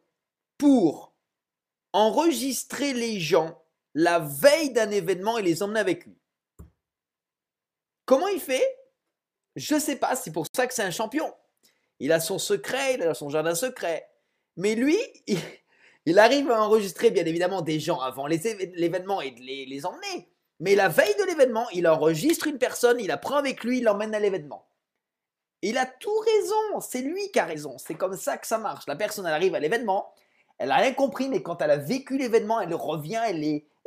[SPEAKER 1] pour enregistrer les gens la veille d'un événement et les emmener avec lui. Comment il fait? Je ne sais pas, c'est pour ça que c'est un champion. Il a son secret, il a son jardin secret. Mais lui, il arrive à enregistrer bien évidemment des gens avant l'événement et de les emmener. Mais la veille de l'événement, il enregistre une personne, il la prend avec lui, il l'emmène à l'événement. Il a tout raison, c'est lui qui a raison. C'est comme ça que ça marche. La personne, elle arrive à l'événement, elle n'a rien compris, mais quand elle a vécu l'événement, elle revient, elle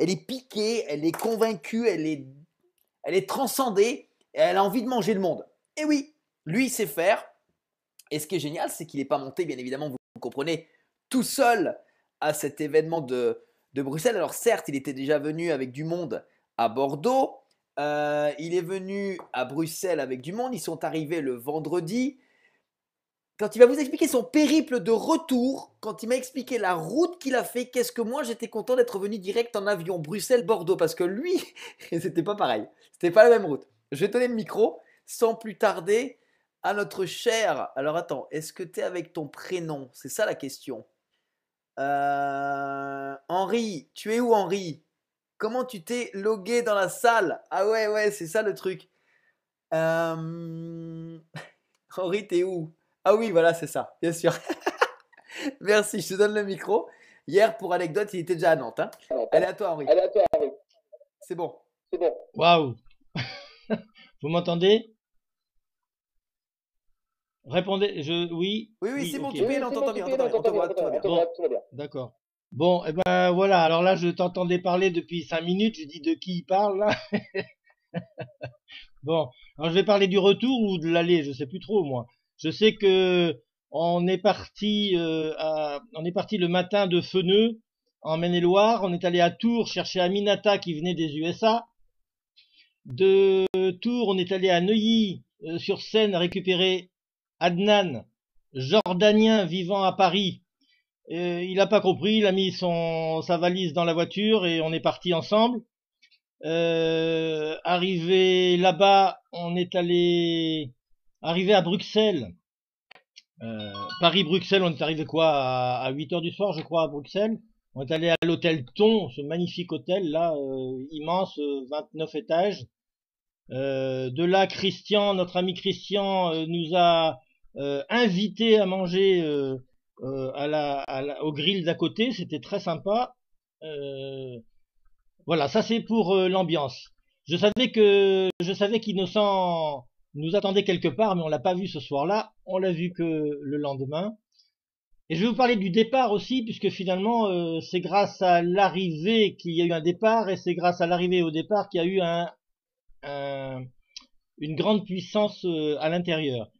[SPEAKER 1] est piquée, elle est convaincue, elle est transcendée. Et elle a envie de manger le monde. Et oui, lui, il sait faire. Et ce qui est génial, c'est qu'il n'est pas monté, bien évidemment, vous comprenez, tout seul à cet événement de Bruxelles. Alors certes, il était déjà venu avec du monde à Bordeaux. Il est venu à Bruxelles avec du monde. Ils sont arrivés le vendredi. Quand il va vous expliquer son périple de retour, quand il m'a expliqué la route qu'il a fait, qu'est-ce que moi j'étais content d'être venu direct en avion Bruxelles-Bordeaux, parce que lui, c'était pas pareil, c'était pas la même route. Je vais donner le micro sans plus tarder à notre cher. Alors attends, est-ce que tu es avec ton prénom? C'est ça la question. Henri, tu es où Henri? Comment tu t'es logué dans la salle? Ah ouais, c'est ça le truc. Henri, t'es où? Ah oui, voilà, c'est ça, bien sûr. Merci, je te donne le micro. Hier, pour anecdote, il était déjà à Nantes. Hein. Allez, à toi, Henri. C'est bon.
[SPEAKER 6] Waouh! Vous m'entendez? Répondez, oui.
[SPEAKER 1] Oui, c'est bon,
[SPEAKER 6] ok.
[SPEAKER 1] tu peux, on t'entend bien, on te voit, tout va bien.
[SPEAKER 6] Bon, d'accord. Bon, et ben voilà, alors là, je t'entendais parler depuis 5 minutes, je dis de qui il parle là. Bon, alors je vais parler du retour ou de l'aller, je sais plus trop moi. Je sais que on est parti le matin de Feneux en Maine-et-Loire, on est allé à Tours chercher Aminata qui venait des USA. De Tours, on est allé à Neuilly sur Seine récupérer Adnan, jordanien vivant à Paris. Il n'a pas compris, il a mis sa valise dans la voiture et on est parti ensemble. Arrivé là-bas, arrivé à Bruxelles. Paris-Bruxelles, on est arrivé à 8h du soir, je crois, à Bruxelles. On est allé à l'hôtel Thon, ce magnifique hôtel là, immense, 29 étages. De là, notre ami Christian, nous a invités à manger au grill d'à côté. C'était très sympa. Voilà, ça c'est pour l'ambiance. Je savais qu'Innocent nous attendait quelque part, mais on l'a pas vu ce soir-là. On l'a vu que le lendemain. Et je vais vous parler du départ aussi, puisque finalement, c'est grâce à l'arrivée qu'il y a eu un départ, et c'est grâce à l'arrivée au départ qu'il y a eu une grande puissance à l'intérieur.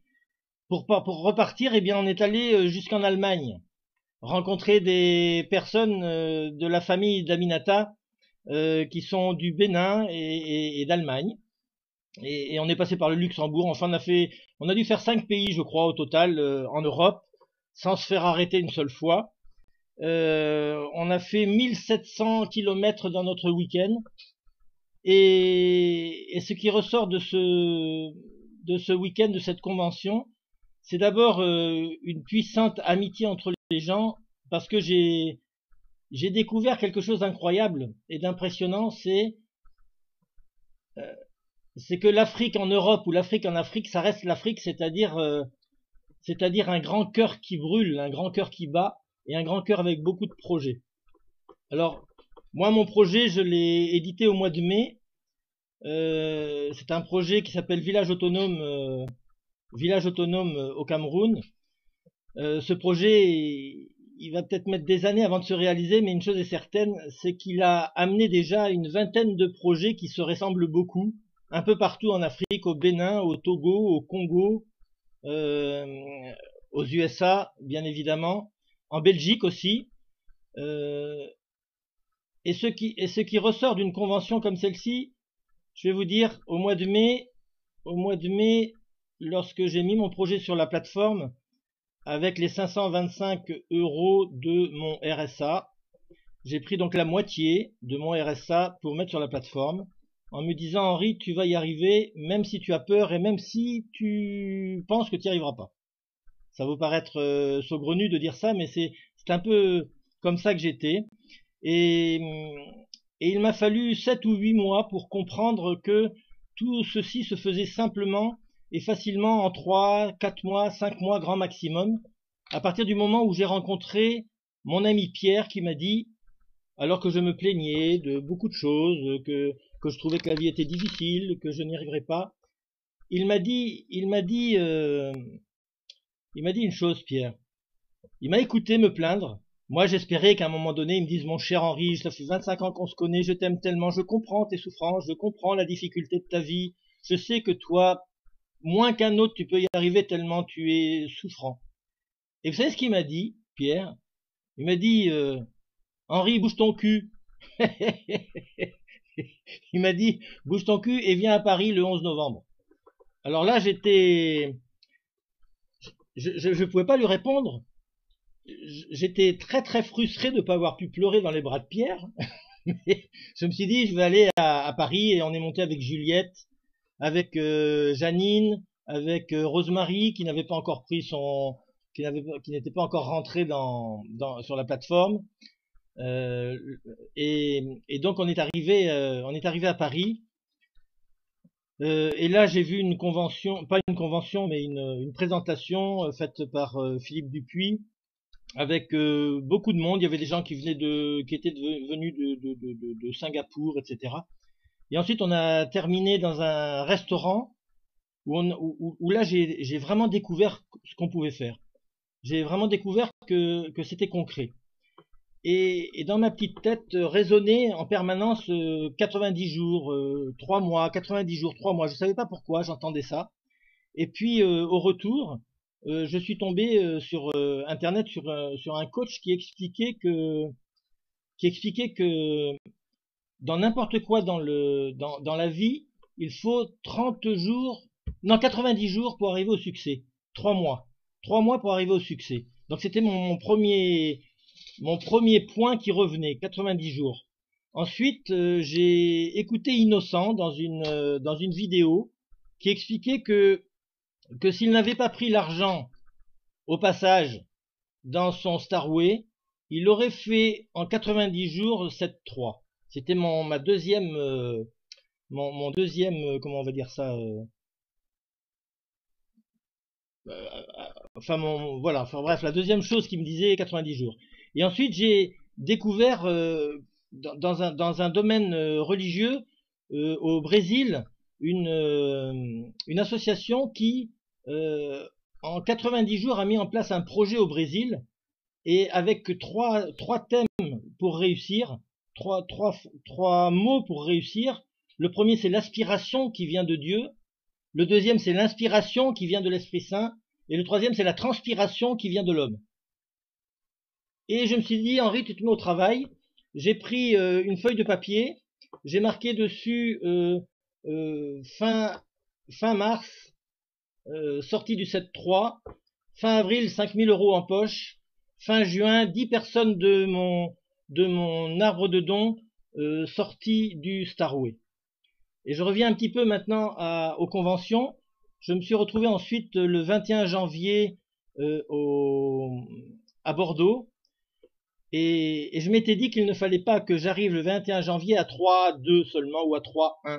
[SPEAKER 6] Pour repartir, eh bien, on est allé jusqu'en Allemagne, rencontrer des personnes de la famille d'Aminata, qui sont du Bénin et d'Allemagne. Et on est passé par le Luxembourg. Enfin, on a dû faire 5 pays, je crois, au total, en Europe, sans se faire arrêter une seule fois. On a fait 1700 kilomètres dans notre week-end. Et ce qui ressort de ce week-end, de cette convention, c'est d'abord une puissante amitié entre les gens, parce que j'ai découvert quelque chose d'incroyable et d'impressionnant, c'est que l'Afrique en Europe ou l'Afrique en Afrique, ça reste l'Afrique, c'est-à-dire un grand cœur qui brûle, un grand cœur qui bat, et un grand cœur avec beaucoup de projets. Alors, moi, mon projet, je l'ai édité au mois de mai. C'est un projet qui s'appelle Village autonome au Cameroun. Ce projet, il va peut-être mettre des années avant de se réaliser, mais une chose est certaine, c'est qu'il a amené déjà une vingtaine de projets qui se ressemblent beaucoup, un peu partout en Afrique, au Bénin, au Togo, au Congo, aux USA, bien évidemment, en Belgique aussi. Et ce qui ressort d'une convention comme celle-ci, je vais vous dire, au mois de mai, lorsque j'ai mis mon projet sur la plateforme, avec les 525 € de mon RSA, j'ai pris donc la moitié de mon RSA pour mettre sur la plateforme, en me disant, Henri, tu vas y arriver, même si tu as peur et même si tu penses que tu n'y arriveras pas. Ça va vous paraître saugrenu de dire ça, mais c'est un peu comme ça que j'étais. Et il m'a fallu 7 ou 8 mois pour comprendre que tout ceci se faisait simplement et facilement en 3, 4 mois, 5 mois grand maximum, à partir du moment où j'ai rencontré mon ami Pierre qui m'a dit, alors que je me plaignais de beaucoup de choses, que je trouvais que la vie était difficile, que je n'y arriverais pas, il m'a dit une chose, Pierre. Il m'a écouté me plaindre. Moi, j'espérais qu'à un moment donné, il me dise, mon cher Henri, ça fait 25 ans qu'on se connaît, je t'aime tellement, je comprends tes souffrances, je comprends la difficulté de ta vie, je sais que toi, moins qu'un autre, tu peux y arriver tellement tu es souffrant. Et vous savez ce qu'il m'a dit, Pierre? Il m'a dit, Henri, bouge ton cul. Il m'a dit, bouge ton cul et viens à Paris le 11 novembre. Alors là, je pouvais pas lui répondre. J'étais très très frustré de ne pas avoir pu pleurer dans les bras de Pierre. Mais je me suis dit, je vais aller à Paris, et on est monté avec Juliette, avec Janine, avec Rosemary qui n'avait pas encore pris qui n'était pas encore rentré sur la plateforme. Et donc on est arrivé à Paris. Et là j'ai vu une convention, pas une convention, mais une présentation faite par Philippe Dupuis, avec beaucoup de monde. Il y avait des gens qui étaient venus de Singapour, etc. Et ensuite on a terminé dans un restaurant où là j'ai vraiment découvert ce qu'on pouvait faire. J'ai vraiment découvert que c'était concret. Et dans ma petite tête résonnait en permanence 90 jours, 3 mois, 90 jours, 3 mois. Je savais pas pourquoi j'entendais ça. Et puis au retour, je suis tombé sur Internet sur un coach qui expliquait que dans n'importe quoi dans la vie, il faut 30 jours, non 90 jours pour arriver au succès. 3 mois. 3 mois pour arriver au succès. Donc c'était mon premier point qui revenait, 90 jours. Ensuite, j'ai écouté Innocent dans une vidéo qui expliquait que s'il n'avait pas pris l'argent au passage dans son Starway, il aurait fait en 90 jours 7-3. C'était mon deuxième, comment on va dire ça, bref, la deuxième chose qui me disait 90 jours. Et ensuite, j'ai découvert dans un domaine religieux au Brésil une association qui, en 90 jours, a mis en place un projet au Brésil, et avec trois thèmes pour réussir, trois mots pour réussir. Le premier, c'est l'aspiration qui vient de Dieu. Le deuxième, c'est l'inspiration qui vient de l'Esprit Saint. Et le troisième, c'est la transpiration qui vient de l'homme. Et je me suis dit, Henri, tu te mets au travail. J'ai pris une feuille de papier. J'ai marqué dessus fin mars, sortie du 7-3. Fin avril, 5000 € en poche. Fin juin, 10 personnes de mon arbre de dons sorties du Starway. Et je reviens un petit peu maintenant aux conventions. Je me suis retrouvé ensuite le 21 janvier à Bordeaux. Et je m'étais dit qu'il ne fallait pas que j'arrive le 21 janvier à 3-2 seulement ou à 3-1.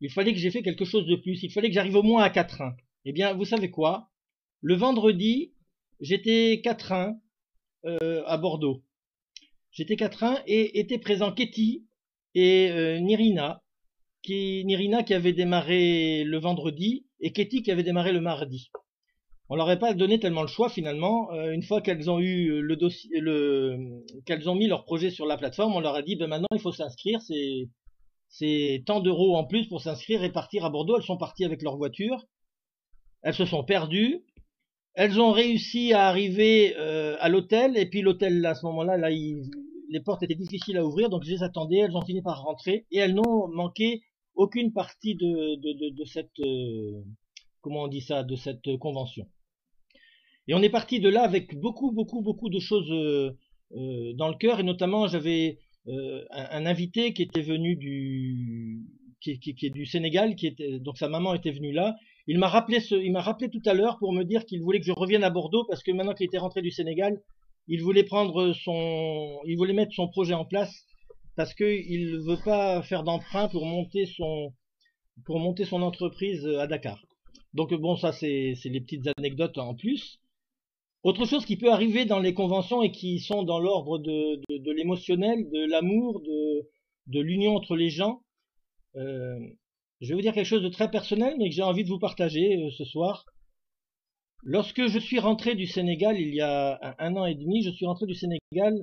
[SPEAKER 6] Il fallait que j'ai fait quelque chose de plus. Il fallait que j'arrive au moins à 4-1. Eh bien, vous savez quoi? Le vendredi, j'étais 4-1 à Bordeaux. J'étais 4-1 et étaient présents Ketty et Nirina qui avait démarré le vendredi et Ketty qui avait démarré le mardi. On leur avait pas donné tellement le choix finalement. Une fois qu'elles ont eu le dossier, qu'elles ont mis leur projet sur la plateforme, on leur a dit ben maintenant il faut s'inscrire, c'est tant d'euros en plus pour s'inscrire et partir à Bordeaux. Elles sont parties avec leur voiture, elles se sont perdues, elles ont réussi à arriver à l'hôtel et puis l'hôtel à ce moment-là, les portes étaient difficiles à ouvrir donc je les attendais. Elles ont fini par rentrer et elles n'ont manqué aucune partie de cette comment on dit ça, de cette convention. Et on est parti de là avec beaucoup de choses dans le cœur, et notamment j'avais un invité qui était venu qui est du Sénégal, donc sa maman était venue là. Il m'a rappelé tout à l'heure pour me dire qu'il voulait que je revienne à Bordeaux parce que maintenant qu'il était rentré du Sénégal, il voulait mettre son projet en place parce qu'il ne veut pas faire d'emprunt pour monter son entreprise à Dakar. Donc bon, ça c'est les petites anecdotes en plus. Autre chose qui peut arriver dans les conventions et qui sont dans l'ordre de l'émotionnel, de l'amour, de l'union entre les gens. Je vais vous dire quelque chose de très personnel, mais que j'ai envie de vous partager ce soir. Lorsque je suis rentré du Sénégal, il y a un an et demi, je suis rentré du Sénégal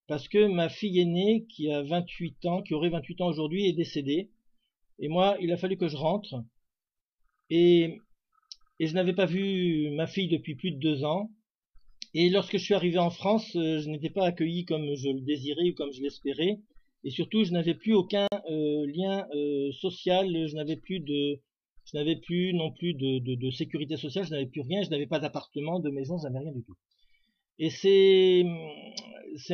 [SPEAKER 6] parce que ma fille aînée, qui aurait 28 ans aujourd'hui, est décédée. Et moi, il a fallu que je rentre. et, et je n'avais pas vu ma fille depuis plus de 2 ans. Et lorsque je suis arrivé en France, je n'étais pas accueilli comme je le désirais ou comme je l'espérais. Et surtout, je n'avais plus aucun lien social, je n'avais plus non plus de sécurité sociale, je n'avais plus rien, je n'avais pas d'appartement, de maison, je n'avais rien du tout. Et c'est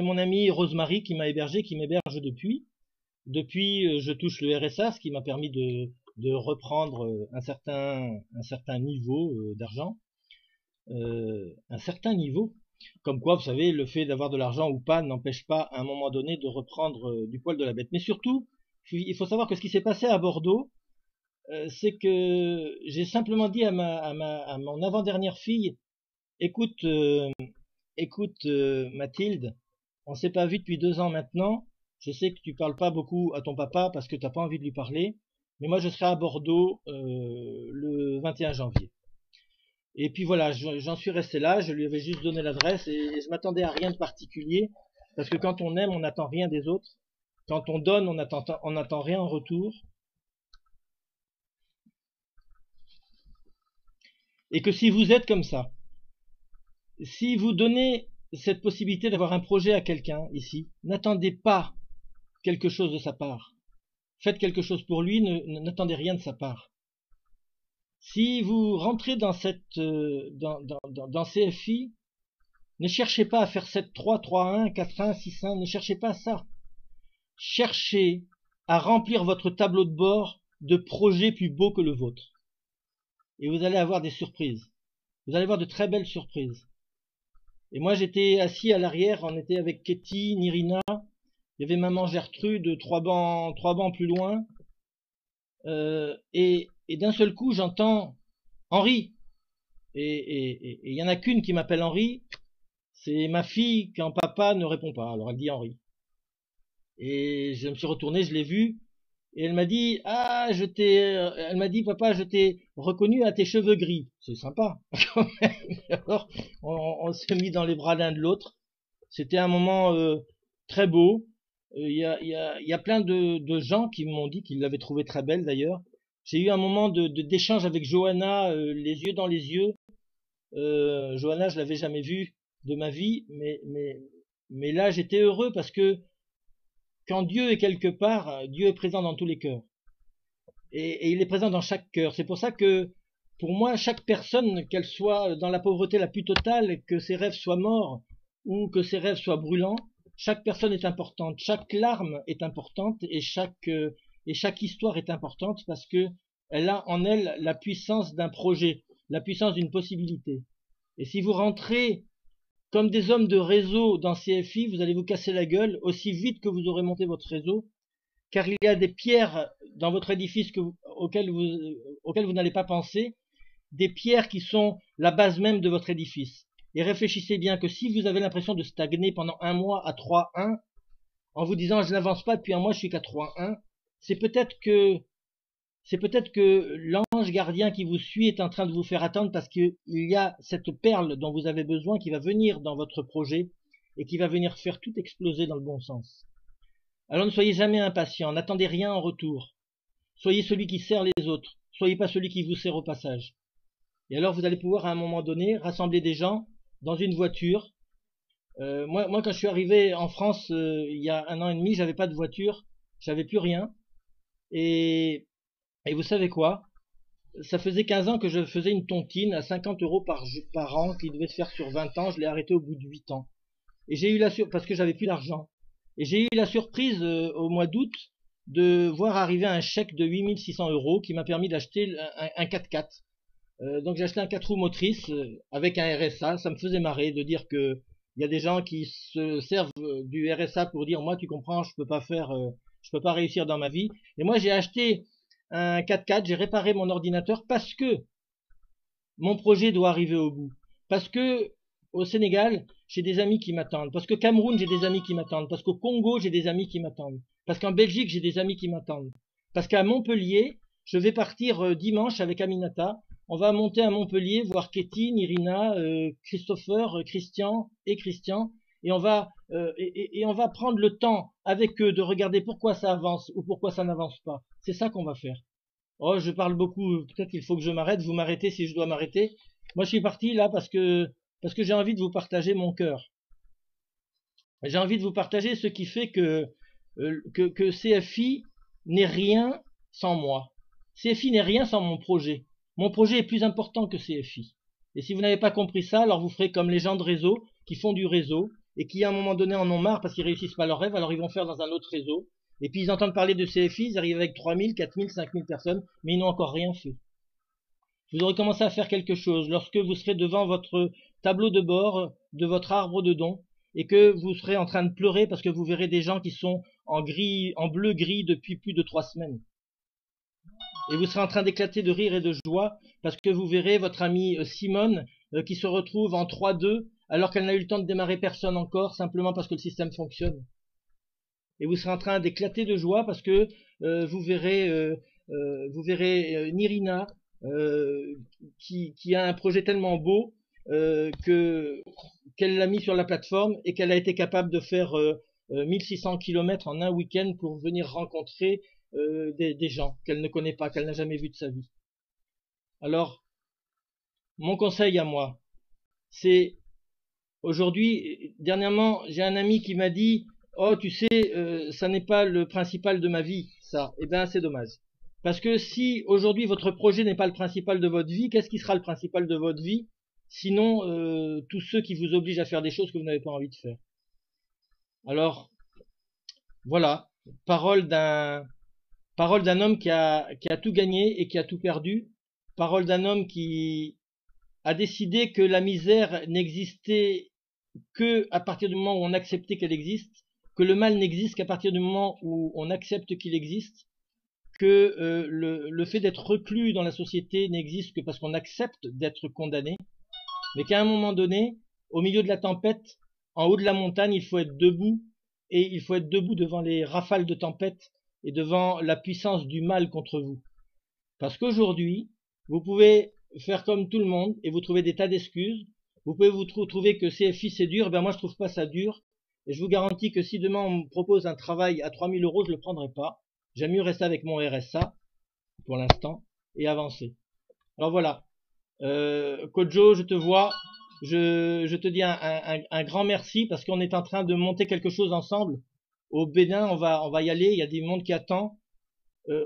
[SPEAKER 6] mon amie Rosemary qui m'a hébergé, qui m'héberge depuis. Depuis, je touche le RSA, ce qui m'a permis de reprendre un certain niveau d'argent. Un certain niveau. Comme quoi, vous savez, le fait d'avoir de l'argent ou pas n'empêche pas à un moment donné de reprendre du poil de la bête. Mais surtout, il faut savoir que ce qui s'est passé à Bordeaux, c'est que j'ai simplement dit à mon avant-dernière fille, écoute, Mathilde, on s'est pas vu depuis 2 ans maintenant. Je sais que tu parles pas beaucoup à ton papa parce que t'as pas envie de lui parler, mais moi je serai à Bordeaux le 21 janvier. Et puis voilà, j'en suis resté là, je lui avais juste donné l'adresse et je m'attendais à rien de particulier, parce que quand on aime, on n'attend rien des autres. Quand on donne, on n'attend rien en retour. Et que si vous êtes comme ça, si vous donnez cette possibilité d'avoir un projet à quelqu'un ici, n'attendez pas quelque chose de sa part. Faites quelque chose pour lui, n'attendez rien de sa part. Si vous rentrez dans CFI, ne cherchez pas à faire 7-3, 3-1, 4-1, 6-1, ne cherchez pas ça. Cherchez à remplir votre tableau de bord de projets plus beaux que le vôtre. Et vous allez avoir des surprises. Vous allez avoir de très belles surprises. Et moi, j'étais assis à l'arrière, on était avec Ketty, Nirina, il y avait maman Gertrude, 3 bancs plus loin, et d'un seul coup, j'entends Henri. Et il y en a qu'une qui m'appelle Henri, c'est ma fille quand papa ne répond pas. Alors elle dit Henri. Et je me suis retourné, je l'ai vue, et elle m'a dit elle m'a dit papa, je t'ai reconnu à tes cheveux gris. C'est sympa. Quand même. Alors on s'est mis dans les bras l'un de l'autre. C'était un moment très beau. Il y a plein de gens qui m'ont dit qu'ils l'avaient trouvée très belle d'ailleurs. J'ai eu un moment d'échange avec Johanna, les yeux dans les yeux. Johanna, je l'avais jamais vue de ma vie, mais là j'étais heureux parce que quand Dieu est quelque part, Dieu est présent dans tous les cœurs. Et il est présent dans chaque cœur. C'est pour ça que, pour moi, chaque personne, qu'elle soit dans la pauvreté la plus totale, que ses rêves soient morts ou que ses rêves soient brûlants, chaque personne est importante. Chaque larme est importante et chaque histoire est importante parce que elle a en elle la puissance d'un projet, la puissance d'une possibilité. Et si vous rentrez comme des hommes de réseau dans CFI, vous allez vous casser la gueule aussi vite que vous aurez monté votre réseau, car il y a des pierres dans votre édifice auxquelles vous n'allez pas penser, des pierres qui sont la base même de votre édifice. Et réfléchissez bien que si vous avez l'impression de stagner pendant un mois à 3-1, en vous disant je n'avance pas depuis un mois, je suis qu'à 3-1, c'est peut-être que l'ange gardien qui vous suit est en train de vous faire attendre parce qu'il y a cette perle dont vous avez besoin qui va venir dans votre projet et qui va venir faire tout exploser dans le bon sens. Alors ne soyez jamais impatient, n'attendez rien en retour. Soyez celui qui sert les autres, soyez pas celui qui vous sert au passage. Et alors vous allez pouvoir à un moment donné rassembler des gens dans une voiture. Moi quand je suis arrivé en France il y a 1 an et demi, j'avais pas de voiture, j'avais plus rien. Et vous savez quoi? Ça faisait 15 ans que je faisais une tontine à 50 € par an qui devait se faire sur 20 ans. Je l'ai arrêté au bout de 8 ans. Et j'ai eu parce que j'avais plus d'argent. Et j'ai eu la surprise au mois d'août de voir arriver un chèque de 8600 € qui m'a permis d'acheter un 4x4. Donc j'ai acheté un 4 roues motrices avec un RSA. Ça me faisait marrer de dire que il y a des gens qui se servent du RSA pour dire moi tu comprends, je peux pas réussir dans ma vie. Et moi j'ai acheté un 4x4, j'ai réparé mon ordinateur parce que mon projet doit arriver au bout. Parce que au Sénégal, j'ai des amis qui m'attendent. Parce qu'au Cameroun, j'ai des amis qui m'attendent. Parce qu'au Congo, j'ai des amis qui m'attendent. Parce qu'en Belgique, j'ai des amis qui m'attendent. Parce qu'à Montpellier, je vais partir dimanche avec Aminata. On va monter à Montpellier, voir Ketty, Irina, Christopher, Christian. Et on va prendre le temps avec eux de regarder pourquoi ça avance ou pourquoi ça n'avance pas. C'est ça qu'on va faire. oh, je parle beaucoup, peut-être qu'il faut que je m'arrête, vous m'arrêtez si je dois m'arrêter. Moi, je suis parti là parce que j'ai envie de vous partager mon cœur. J'ai envie de vous partager ce qui fait que CFI n'est rien sans moi. CFI n'est rien sans mon projet. Mon projet est plus important que CFI. Et si vous n'avez pas compris ça, alors vous ferez comme les gens de réseau qui font du réseau et qui à un moment donné en ont marre parce qu'ils réussissent pas leur rêve, alors ils vont faire dans un autre réseau. Et puis ils entendent parler de CFI, ils arrivent avec 3000, 4000, 5000 personnes, mais ils n'ont encore rien fait. Vous aurez commencé à faire quelque chose lorsque vous serez devant votre tableau de bord de votre arbre de dons et que vous serez en train de pleurer parce que vous verrez des gens qui sont en gris, en bleu gris depuis plus de 3 semaines. Et vous serez en train d'éclater de rire et de joie parce que vous verrez votre amie Simone qui se retrouve en 3-2 alors qu'elle n'a eu le temps de démarrer personne encore, simplement parce que le système fonctionne. Et vous serez en train d'éclater de joie parce que vous verrez Nirina qui a un projet tellement beau qu'elle l'a mis sur la plateforme et qu'elle a été capable de faire 1600 km en un week-end pour venir rencontrer des gens qu'elle ne connaît pas, qu'elle n'a jamais vus de sa vie. Alors, mon conseil à moi, c'est aujourd'hui, dernièrement, j'ai un ami qui m'a dit « Oh, tu sais, ça n'est pas le principal de ma vie, ça. » Eh bien, c'est dommage. Parce que si aujourd'hui votre projet n'est pas le principal de votre vie, qu'est-ce qui sera le principal de votre vie? Sinon, tous ceux qui vous obligent à faire des choses que vous n'avez pas envie de faire. Alors, voilà, parole d'un homme qui a tout gagné et qui a tout perdu. Parole d'un homme qui a décidé que la misère n'existait que à partir du moment où on acceptait qu'elle existe, que le mal n'existe qu'à partir du moment où on accepte qu'il existe, que le fait d'être reclus dans la société n'existe que parce qu'on accepte d'être condamné, mais qu'à un moment donné, au milieu de la tempête, en haut de la montagne, il faut être debout, et il faut être debout devant les rafales de tempête et devant la puissance du mal contre vous. Parce qu'aujourd'hui, vous pouvez faire comme tout le monde et vous trouver des tas d'excuses. Vous pouvez vous trouver que CFI c'est dur, ben moi je trouve pas ça dur. Et je vous garantis que si demain on me propose un travail à 3000 euros, je le prendrai pas. J'aime mieux rester avec mon RSA pour l'instant et avancer. Alors voilà, Kojo, je te vois, je te dis un grand merci parce qu'on est en train de monter quelque chose ensemble. Au Bénin, on va y aller, il y a du monde qui attend.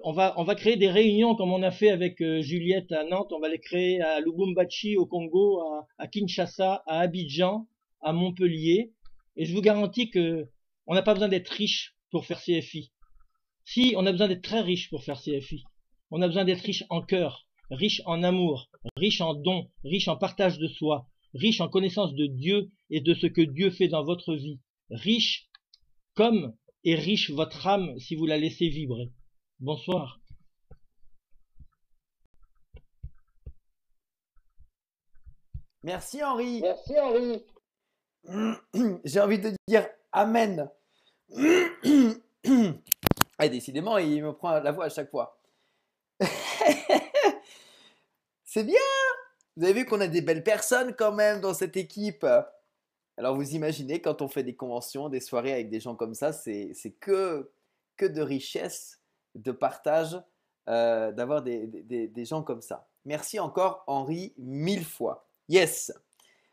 [SPEAKER 6] On va créer des réunions comme on a fait avec Juliette à Nantes, on va les créer à Lubumbashi au Congo, à Kinshasa, à Abidjan, à Montpellier. Et je vous garantis que on n'a pas besoin d'être riche pour faire CFI. Si, on a besoin d'être très riche pour faire CFI. On a besoin d'être riche en cœur, riche en amour, riche en dons, riche en partage de soi, riche en connaissance de Dieu et de ce que Dieu fait dans votre vie. Riche comme est riche votre âme si vous la laissez vibrer. Bonsoir.
[SPEAKER 1] Merci Henri.
[SPEAKER 6] Merci Henri.
[SPEAKER 1] J'ai envie de dire Amen. Ah, décidément, il me prend la voix à chaque fois. C'est bien. Vous avez vu qu'on a des belles personnes quand même dans cette équipe. Alors vous imaginez quand on fait des conventions, des soirées avec des gens comme ça, c'est que de richesse, de partage, d'avoir des gens comme ça. Merci encore Henri 1000 fois. Yes.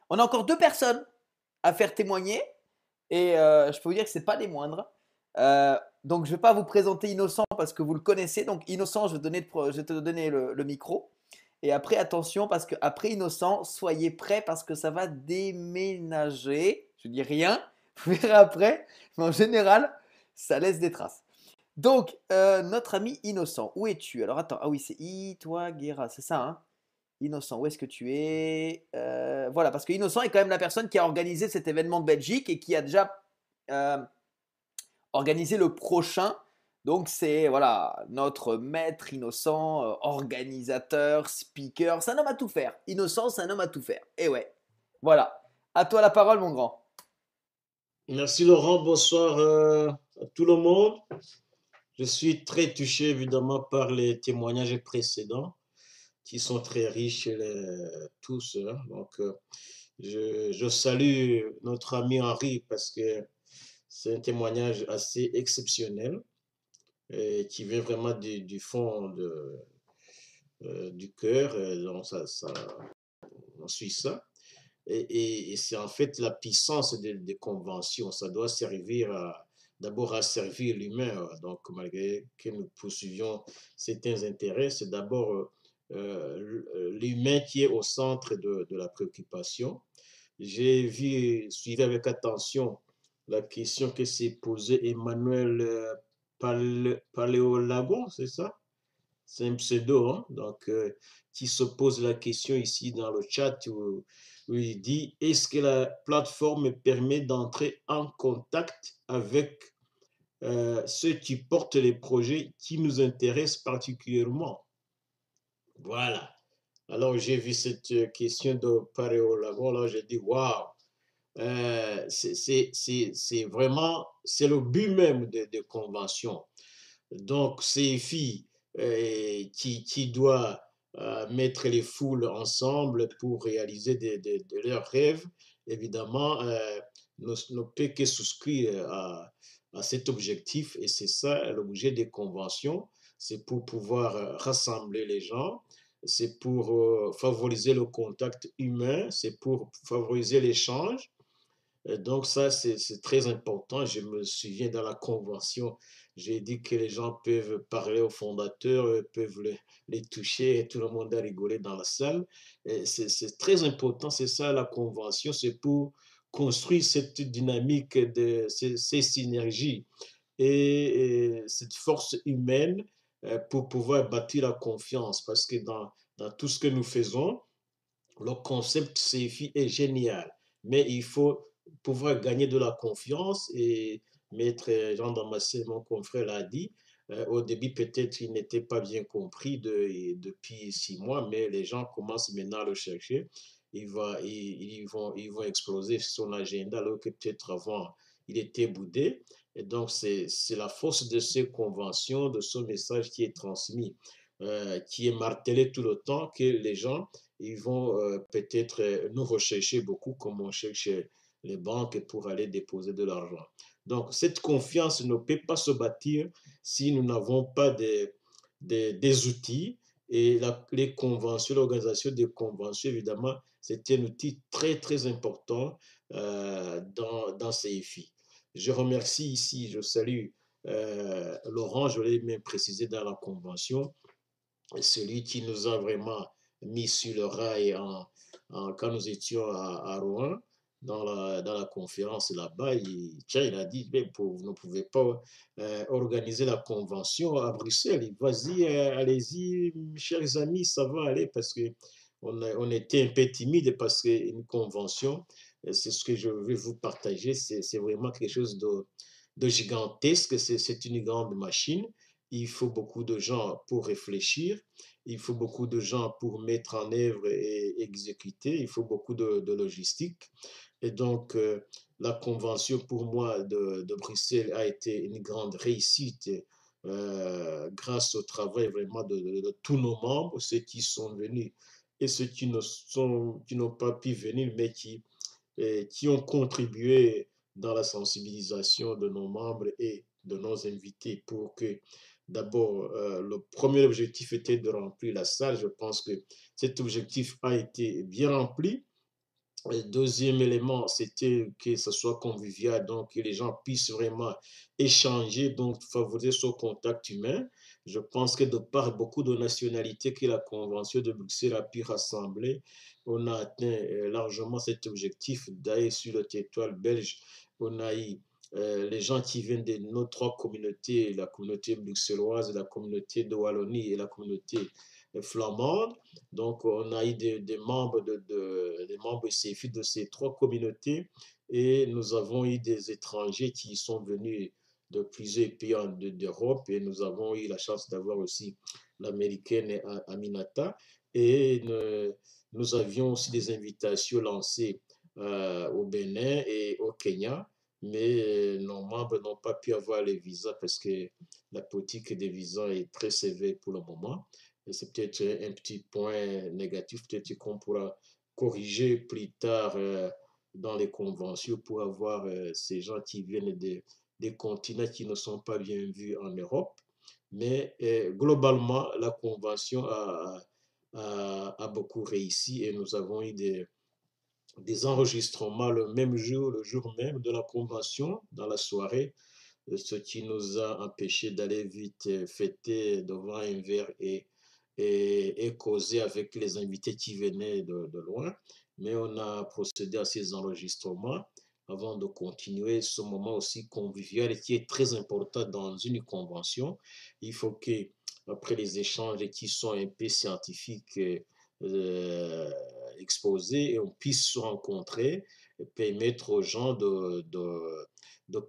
[SPEAKER 1] On a encore 2 personnes à faire témoigner et je peux vous dire que ce n'est pas les moindres. Donc je ne vais pas vous présenter Innocent parce que vous le connaissez. Donc Innocent, je vais te donner le micro. Et après, attention, parce qu'après Innocent, soyez prêts parce que ça va déménager. Je ne dis rien, vous verrez après. Mais en général, ça laisse des traces. Donc, notre ami Innocent, où es-tu? Alors attends, ah oui, c'est Itoaguera, c'est ça, hein? Innocent, où est-ce que tu es? Voilà, parce que Innocent est quand même la personne qui a organisé cet événement de Belgique et qui a déjà organisé le prochain. Donc c'est voilà, notre maître Innocent, organisateur, speaker, c'est un homme à tout faire. Innocent, c'est un homme à tout faire. Et ouais, voilà. À toi la parole, mon grand.
[SPEAKER 7] Merci Laurent, bonsoir à tout le monde. Je suis très touché évidemment par les témoignages précédents qui sont très riches tous. Donc je salue notre ami Henri parce que c'est un témoignage assez exceptionnel. Qui vient vraiment du fond du cœur, donc on suit ça. Et c'est en fait la puissance des conventions. Ça doit servir d'abord à servir l'humain. Donc, malgré que nous poursuivions certains intérêts, c'est d'abord l'humain qui est au centre de la préoccupation. J'ai suivi avec attention la question que s'est posée Emmanuel Paléolagon, c'est ça? C'est un pseudo, hein, donc, qui se pose la question ici dans le chat où il dit, est-ce que la plateforme permet d'entrer en contact avec ceux qui portent les projets qui nous intéressent particulièrement? Voilà. Alors, j'ai vu cette question de Paréolagon, là, j'ai dit, waouh, c'est vraiment, c'est le but même des conventions. Donc, ces filles qui doivent mettre les foules ensemble pour réaliser de leurs rêves, évidemment, ne peut que souscrire à cet objectif. Et c'est ça l'objet des conventions. C'est pour pouvoir rassembler les gens, c'est pour favoriser le contact humain, c'est pour favoriser l'échange. Donc ça, c'est très important. Je me souviens dans la convention, j'ai dit que les gens peuvent parler aux fondateurs, peuvent les toucher et tout le monde a rigolé dans la salle. C'est très important, c'est ça la convention, c'est pour construire cette dynamique, ces synergies et cette force humaine pour pouvoir bâtir la confiance. Parce que dans tout ce que nous faisons, le concept CFI est génial, mais il faut pouvoir gagner de la confiance et Maître Jean Damascène, mon confrère, l'a dit. Au début, peut-être il n'était pas bien compris depuis 6 mois, mais les gens commencent maintenant à le chercher. Ils vont exploser son agenda, alors que peut-être avant, il était boudé. Et donc, c'est la force de ces conventions, de ce message qui est transmis, qui est martelé tout le temps, que les gens ils vont peut-être nous rechercher beaucoup comme on cherche les banques pour aller déposer de l'argent. Donc, cette confiance ne peut pas se bâtir si nous n'avons pas des outils. Et les conventions, l'organisation des conventions, évidemment, c'est un outil très, très important dans ces filles. Je remercie ici, je salue Laurent, je l'ai même précisé dans la convention, celui qui nous a vraiment mis sur le rail quand nous étions à Rouen, dans la conférence là-bas. Il a dit, mais vous ne pouvez pas organiser la convention à Bruxelles. Vas-y, allez-y, chers amis, ça va aller parce que on était un peu timide parce qu'une convention, c'est ce que je veux vous partager, c'est vraiment quelque chose de gigantesque, c'est une grande machine. Il faut beaucoup de gens pour réfléchir, il faut beaucoup de gens pour mettre en œuvre et exécuter, il faut beaucoup de logistique. Et donc, la convention pour moi de Bruxelles a été une grande réussite grâce au travail vraiment de tous nos membres, ceux qui sont venus et ceux qui n'ont pas pu venir, mais qui ont contribué dans la sensibilisation de nos membres et de nos invités pour que d'abord, le premier objectif était de remplir la salle. Je pense que cet objectif a été bien rempli. Le deuxième élément, c'était que ce soit convivial, donc que les gens puissent vraiment échanger, donc favoriser ce contact humain. Je pense que de par beaucoup de nationalités que la Convention de Bruxelles a pu rassembler, on a atteint largement cet objectif. D'ailleurs, sur le territoire belge, on a eu les gens qui viennent de nos 3 communautés, la communauté bruxelloise, la communauté de Wallonie et la communauté flamande. Donc, on a eu des membres des membres CFI de ces 3 communautés et nous avons eu des étrangers qui sont venus de plusieurs pays d'Europe et nous avons eu la chance d'avoir aussi l'américaine Aminata et nous avions aussi des invitations lancées au Bénin et au Kenya, mais nos membres n'ont pas pu avoir les visas parce que la politique des visas est très sévère pour le moment. C'est peut-être un petit point négatif, peut-être qu'on pourra corriger plus tard dans les conventions pour avoir ces gens qui viennent des continents qui ne sont pas bien vus en Europe. Mais globalement, la convention a beaucoup réussi et nous avons eu des enregistrements le même jour, le jour même de la convention, dans la soirée, ce qui nous a empêché d'aller vite fêter devant un verre et causer avec les invités qui venaient de loin. Mais on a procédé à ces enregistrements avant de continuer ce moment aussi convivial qui est très important dans une convention. Il faut que, après les échanges qui sont un peu scientifiques, euh, exposés, et on puisse se rencontrer et permettre aux gens de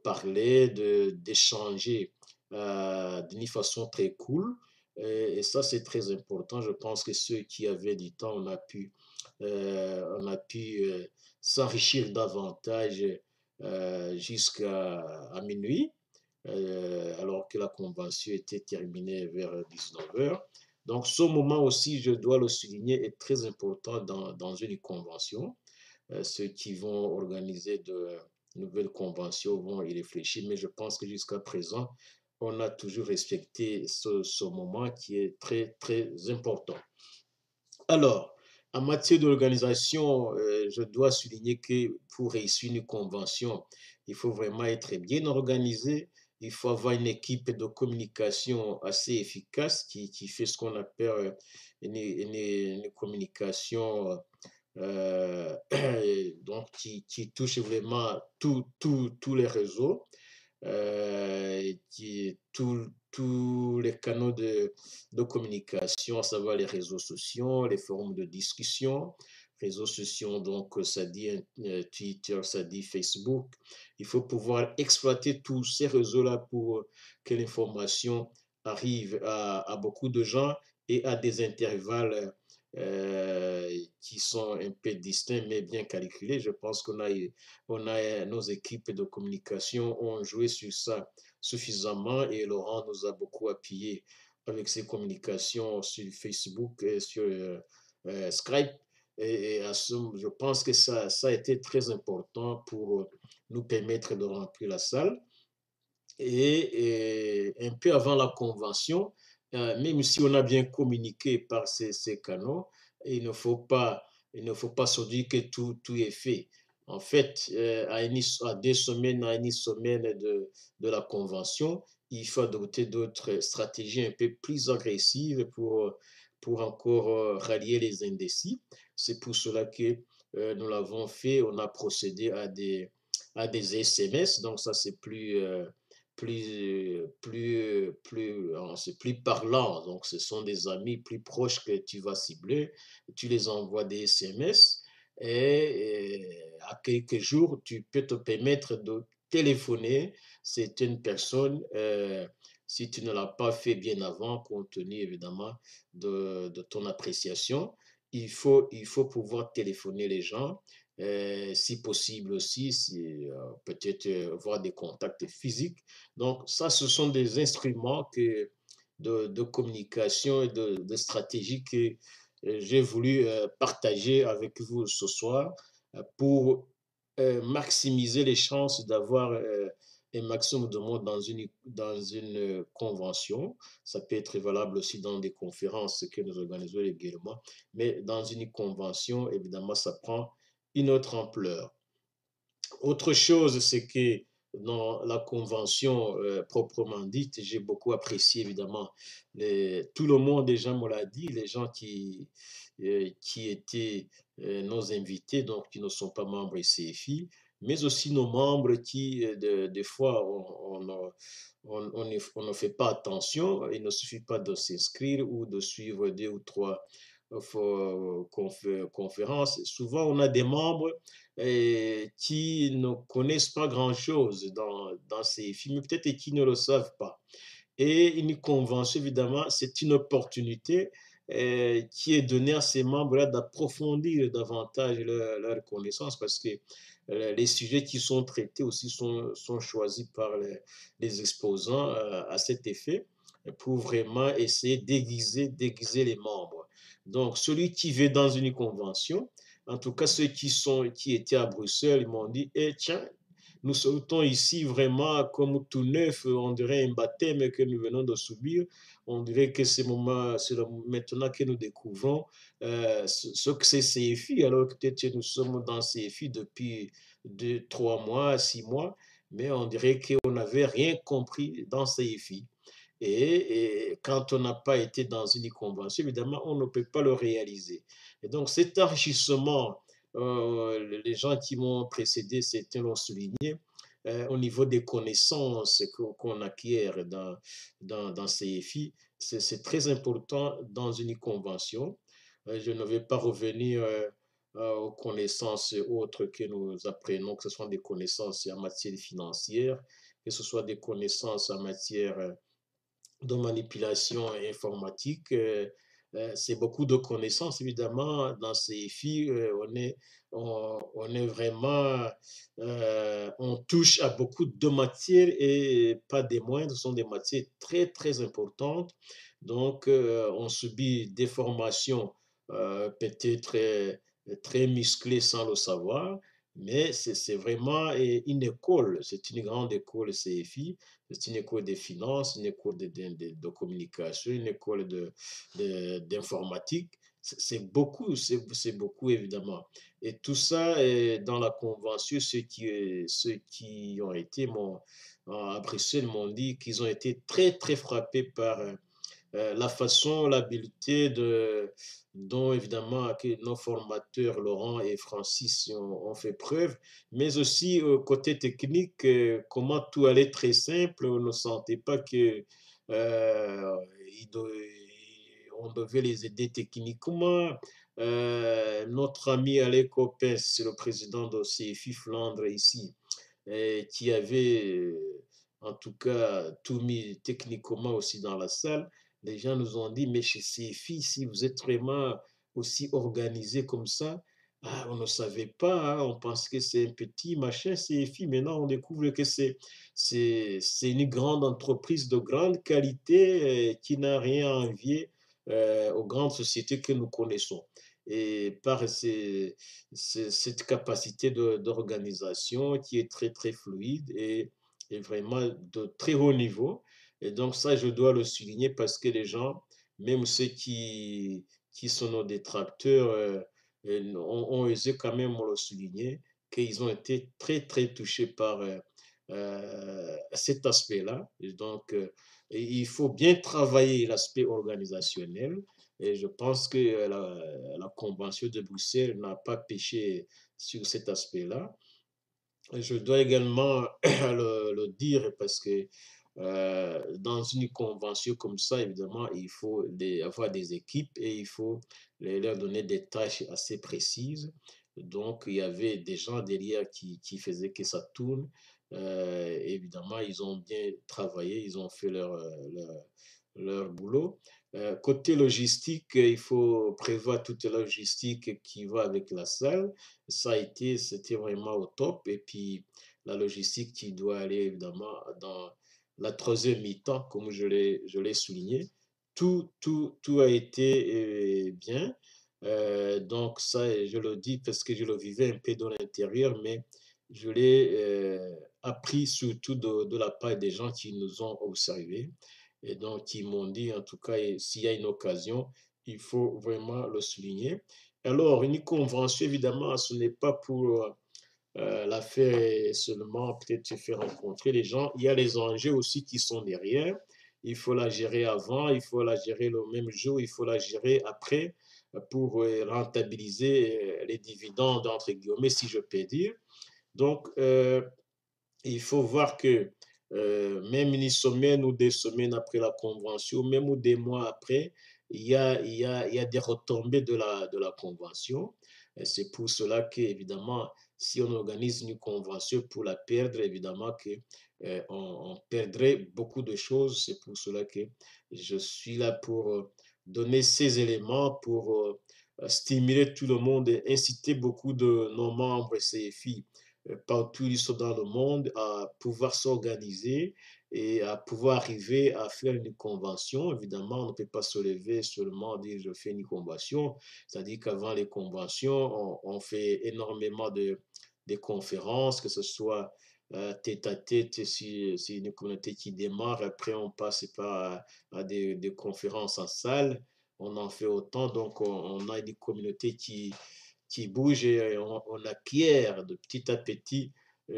[SPEAKER 7] parler, d'échanger d'une façon très cool. Et ça, c'est très important. Je pense que ceux qui avaient du temps, on a pu s'enrichir davantage jusqu'à minuit, alors que la convention était terminée vers 19 heures. Donc, ce moment aussi, je dois le souligner, est très important dans une convention. Ceux qui vont organiser de nouvelles conventions vont y réfléchir, mais je pense que jusqu'à présent, on a toujours respecté ce moment qui est très, très important. Alors, en matière d'organisation, je dois souligner que pour réussir une convention, il faut vraiment être bien organisé. Il faut avoir une équipe de communication assez efficace qui fait ce qu'on appelle une communication donc qui touche vraiment tous les réseaux, tous les canaux de communication, à savoir les réseaux sociaux, les forums de discussion. Réseaux sociaux, donc ça dit Twitter, ça dit Facebook. Il faut pouvoir exploiter tous ces réseaux-là pour que l'information arrive à beaucoup de gens et à des intervalles qui sont un peu distincts mais bien calculés. Je pense nos équipes de communication ont joué sur ça suffisamment et Laurent nous a beaucoup appuyé avec ses communications sur Facebook et sur Skype. Je pense que ça a été très important pour nous permettre de remplir la salle. Et un peu avant la convention, même si on a bien communiqué par ces canaux, il ne faut pas se dire que tout est fait. En fait, à 2 semaines, à une semaine de la convention, il faut adopter d'autres stratégies un peu plus agressives pour encore rallier les indécis. C'est pour cela que nous l'avons fait. On a procédé à des SMS, donc ça c'est c'est plus parlant. Donc, ce sont des amis plus proches que tu vas cibler. Tu les envoies des SMS et à quelques jours, tu peux te permettre de téléphoner certaines personnes si tu ne l'as pas fait bien avant, compte tenu évidemment de ton appréciation. Il faut pouvoir téléphoner les gens si possible aussi, peut-être voir des contacts physiques. Donc, ça, ce sont des instruments de communication et de stratégie que j'ai voulu partager avec vous ce soir pour maximiser les chances d'avoir un maximum de monde dans une convention. Ça peut être valable aussi dans des conférences que nous organisons régulièrement, mais dans une convention, évidemment, ça prend une autre ampleur. Autre chose, c'est que dans la convention proprement dite, j'ai beaucoup apprécié évidemment tout le monde, déjà me l'a dit, les gens qui étaient nos invités, donc qui ne sont pas membres CFI, mais aussi nos membres qui, des fois, on ne fait pas attention. Il ne suffit pas de s'inscrire ou de suivre 2 ou 3 conférences. Souvent, on a des membres qui ne connaissent pas grand-chose dans ces films, peut-être et qui ne le savent pas. Et une convention, évidemment, c'est une opportunité qui est donnée à ces membres-là d'approfondir davantage leur connaissance parce que les sujets qui sont traités aussi sont choisis par les exposants à cet effet pour vraiment essayer d'aiguiser les membres. Donc, celui qui veut dans une convention, en tout cas ceux qui étaient à Bruxelles, ils m'ont dit, tiens, nous sautons ici vraiment comme tout neuf, on dirait un baptême que nous venons de subir. On dirait que c'est maintenant que nous découvrons ce que c'est CFI, alors que peut-être nous sommes dans CFI depuis 3 mois, 6 mois, mais on dirait qu'on n'avait rien compris dans CFI. Et quand on n'a pas été dans une convention, évidemment, on ne peut pas le réaliser. Et donc, cet enrichissement, les gens qui m'ont précédé, certains l'ont souligné, au niveau des connaissances qu'on acquiert dans CFI, c'est très important dans une convention. Je ne vais pas revenir aux connaissances autres que nous apprenons, que ce soit des connaissances en matière financière, que ce soit des connaissances en matière de manipulation informatique. C'est beaucoup de connaissances, évidemment. Dans ces filles, on est vraiment, on touche à beaucoup de matières et pas des moindres. Ce sont des matières très, très importantes. Donc, on subit des formations peut-être très musclées sans le savoir, mais c'est vraiment une école, c'est une grande école CFI, c'est une école de finances, une école de communication, une école d'informatique. C'est beaucoup évidemment. Et tout ça est dans la convention. Ceux qui ont été à Bruxelles m'ont dit qu'ils ont été très, très frappés par la façon, l'habileté dont évidemment que nos formateurs Laurent et Francis ont fait preuve, mais aussi côté technique, comment tout allait très simple, on ne sentait pas que euh, ils do- on devait les aider techniquement. Notre ami Alain Copin, c'est le président de CFI Flandre ici, qui avait en tout cas tout mis techniquement aussi dans la salle. Les gens nous ont dit, mais chez CFI, si vous êtes vraiment aussi organisé comme ça, ah, on ne savait pas, hein, on pense que c'est un petit machin CFI. Maintenant, on découvre que c'est une grande entreprise de grande qualité qui n'a rien à envier aux grandes sociétés que nous connaissons. Et par cette capacité d'organisation qui est très, très fluide et vraiment de très haut niveau. Et donc ça, je dois le souligner parce que les gens, même ceux qui sont nos détracteurs, ont osé quand même le souligner, qu'ils ont été très, très touchés par cet aspect-là. Et donc, il faut bien travailler l'aspect organisationnel. Et je pense que la Convention de Bruxelles n'a pas péché sur cet aspect-là. Je dois également le dire parce que dans une convention comme ça, évidemment, il faut avoir des équipes et il faut leur donner des tâches assez précises. Donc, il y avait des gens derrière qui faisaient que ça tourne. Évidemment, ils ont bien travaillé, ils ont fait leur boulot. Côté logistique, il faut prévoir toute la logistique qui va avec la salle. C'était vraiment au top. Et puis, la logistique qui doit aller évidemment dans la troisième mi-temps, comme je l'ai souligné. Tout a été bien. Donc, ça, je le dis parce que je le vivais un peu dans l'intérieur, mais je l'ai appris surtout de la part des gens qui nous ont observés et donc ils m'ont dit, en tout cas, s'il y a une occasion, il faut vraiment le souligner. Alors, une convention, évidemment, ce n'est pas pour la faire seulement, peut-être se faire rencontrer les gens. Il y a les enjeux aussi qui sont derrière. Il faut la gérer avant, il faut la gérer le même jour, il faut la gérer après pour rentabiliser les dividendes, entre guillemets, si je peux dire. Donc, il faut voir que même une semaine ou 2 semaines après la convention, même ou des mois après, il y a des retombées de la convention. Et c'est pour cela que, évidemment, si on organise une convention pour la perdre, évidemment que on perdrait beaucoup de choses. C'est pour cela que je suis là pour donner ces éléments, pour stimuler tout le monde et inciter beaucoup de nos membres CFI partout où ils sont dans le monde à pouvoir s'organiser et à pouvoir arriver à faire une convention. Évidemment, on ne peut pas se lever seulement dire je fais une convention. C'est-à-dire qu'avant les conventions, on fait énormément de conférences, que ce soit tête à tête, si c'est une communauté qui démarre. Après, on passe à des conférences en salle. On en fait autant. Donc, on a une communauté qui bouge et on acquiert de petit à petit,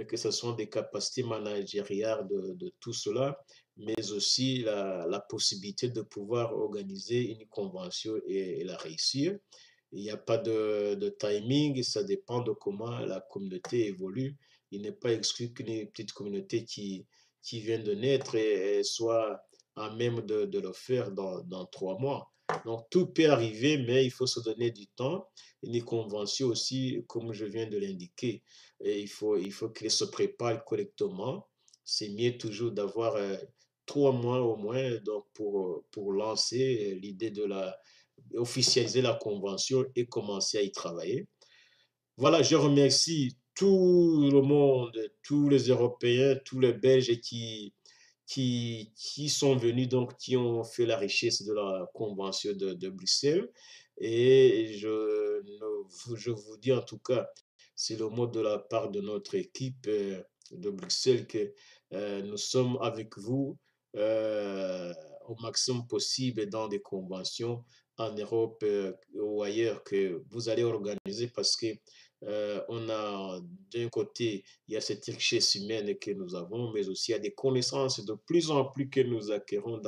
[SPEAKER 7] que ce soit des capacités managériales de tout cela, mais aussi la possibilité de pouvoir organiser une convention et la réussir. Il n'y a pas de timing, ça dépend de comment la communauté évolue. Il n'est pas exclu qu'une petite communauté qui vient de naître et soit à même de le faire dans 3 mois. Donc, tout peut arriver, mais il faut se donner du temps. Une convention aussi, comme je viens de l'indiquer, et il faut qu'elle se prépare correctement. C'est mieux toujours d'avoir 3 mois au moins donc pour lancer l'idée officialiser la convention et commencer à y travailler. Voilà, je remercie tout le monde, tous les Européens, tous les Belges qui sont venus, donc qui ont fait la richesse de la Convention de Bruxelles. Et je vous dis en tout cas, c'est le mot de la part de notre équipe de Bruxelles que nous sommes avec vous au maximum possible dans des conventions en Europe ou ailleurs que vous allez organiser parce que on a d'un côté, il y a cette richesse humaine que nous avons, mais aussi il y a des connaissances de plus en plus que nous acquérons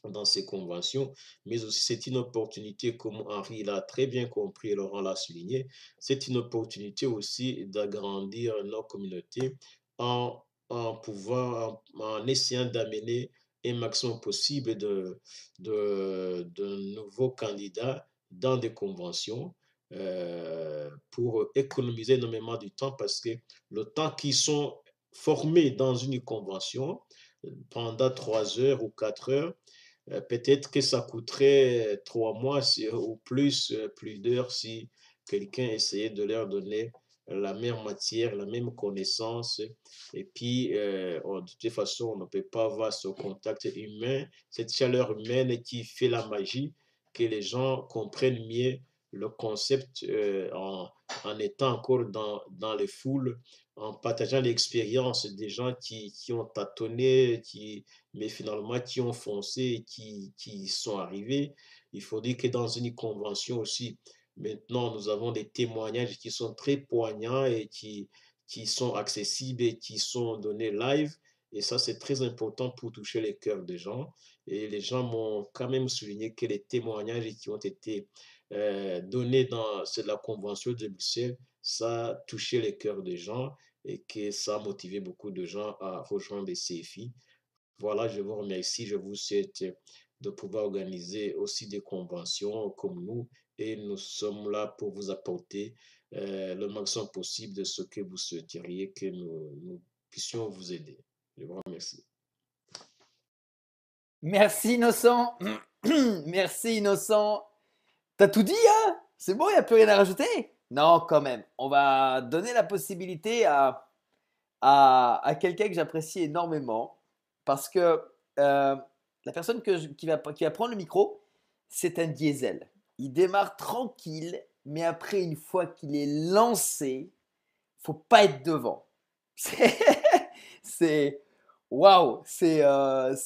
[SPEAKER 7] dans ces conventions, mais aussi c'est une opportunité, comme Henri l'a très bien compris et Laurent l'a souligné, c'est une opportunité aussi d'agrandir nos communautés en essayant d'amener un maximum possible de nouveaux candidats dans des conventions pour économiser énormément du temps parce que le temps qu'ils sont formés dans une convention pendant 3 heures ou 4 heures, peut-être que ça coûterait 3 mois ou plus d'heures si quelqu'un essayait de leur donner la même matière, la même connaissance. Et puis, de toute façon, on ne peut pas avoir ce contact humain, cette chaleur humaine qui fait la magie, que les gens comprennent mieux le concept en étant encore dans les foules, en partageant l'expérience des gens qui ont tâtonné, mais finalement qui ont foncé et qui sont arrivés. Il faut dire que dans une convention aussi, maintenant, nous avons des témoignages qui sont très poignants et qui sont accessibles et qui sont donnés live. Et ça, c'est très important pour toucher les cœurs des gens. Et les gens m'ont quand même souligné que les témoignages qui ont été donnés dans la convention de Bruxelles, ça a touché les cœurs des gens et que ça a motivé beaucoup de gens à rejoindre les CFI. Voilà, je vous remercie. Je vous souhaite de pouvoir organiser aussi des conventions comme nous et nous sommes là pour vous apporter le maximum possible de ce que vous souhaiteriez que nous puissions vous aider. Je vous remercie.
[SPEAKER 1] Merci Innocent. Merci Innocent. T'as tout dit, hein? C'est bon, il n'y a plus rien à rajouter? Non, quand même. On va donner la possibilité à quelqu'un que j'apprécie énormément parce que la personne qui va prendre le micro, c'est un diesel. Il démarre tranquille, mais après, une fois qu'il est lancé, faut pas être devant. C'est waouh, c'est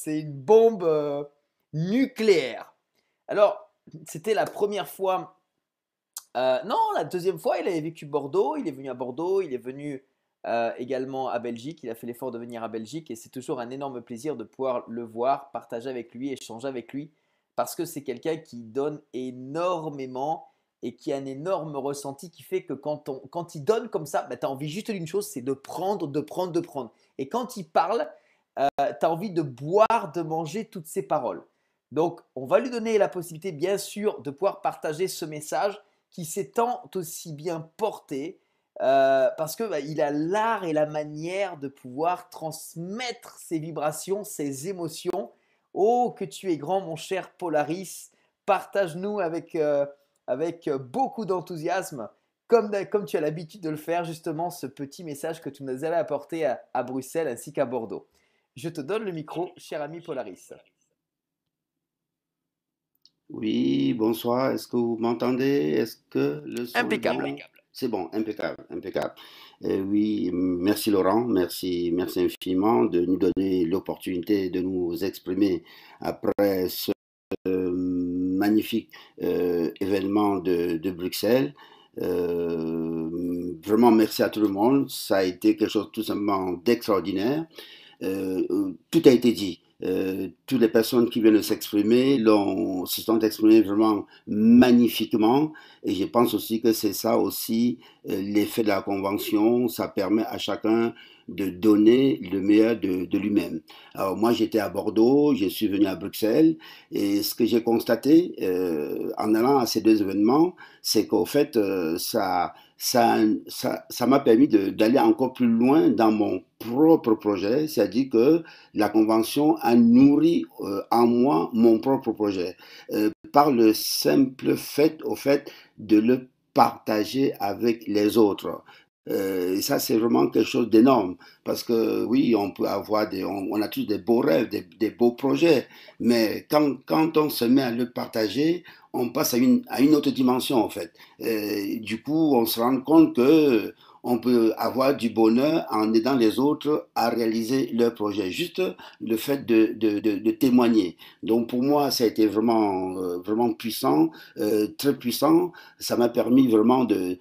[SPEAKER 1] une bombe nucléaire. Alors, c'était la première fois. Non, la deuxième fois, il avait vécu Bordeaux. Il est venu à Bordeaux. Il est venu également à Belgique. Il a fait l'effort de venir à Belgique et c'est toujours un énorme plaisir de pouvoir le voir, partager avec lui, échanger avec lui parce que c'est quelqu'un qui donne énormément et qui a un énorme ressenti qui fait que quand il donne comme ça, bah, tu as envie juste d'une chose, c'est de prendre, de prendre, de prendre. Et quand il parle, tu as envie de boire, de manger toutes ses paroles. Donc, on va lui donner la possibilité, bien sûr, de pouvoir partager ce message qui s'est tant aussi bien porté parce que il a l'art et la manière de pouvoir transmettre ses vibrations, ses émotions. Oh, que tu es grand, mon cher Polaris. Partage-nous avec beaucoup d'enthousiasme, comme tu as l'habitude de le faire, justement, ce petit message que tu nous allais apporter à Bruxelles ainsi qu'à Bordeaux. Je te donne le micro, cher ami Polaris.
[SPEAKER 8] Oui, bonsoir. Est-ce que vous m'entendez? Est-ce que le son est
[SPEAKER 1] Impeccable.
[SPEAKER 8] bon? C'est bon, impeccable, impeccable. Oui, merci Laurent, merci infiniment de nous donner l'opportunité de nous exprimer après ce magnifique événement de Bruxelles. Vraiment merci à tout le monde. Ça a été quelque chose tout simplement d'extraordinaire. Tout a été dit. Toutes les personnes qui viennent de s'exprimer se sont exprimées vraiment magnifiquement et je pense aussi que c'est ça aussi l'effet de la convention, ça permet à chacun de donner le meilleur de lui-même. Alors moi j'étais à Bordeaux, je suis venu à Bruxelles et ce que j'ai constaté en allant à ces deux événements, c'est qu'au fait ça m'a permis d'aller encore plus loin dans mon propre projet, c'est-à-dire que la convention a nourri en moi mon propre projet par le simple fait, au fait, de le partager avec les autres. Et ça, c'est vraiment quelque chose d'énorme. Parce que oui, on peut avoir on a tous des beaux rêves, des beaux projets. Mais quand on se met à le partager, on passe à une autre dimension, en fait. Du coup, on se rend compte que on peut avoir du bonheur en aidant les autres à réaliser leur projet. Juste le fait de témoigner. Donc pour moi, ça a été vraiment, vraiment puissant, très puissant. Ça m'a permis vraiment de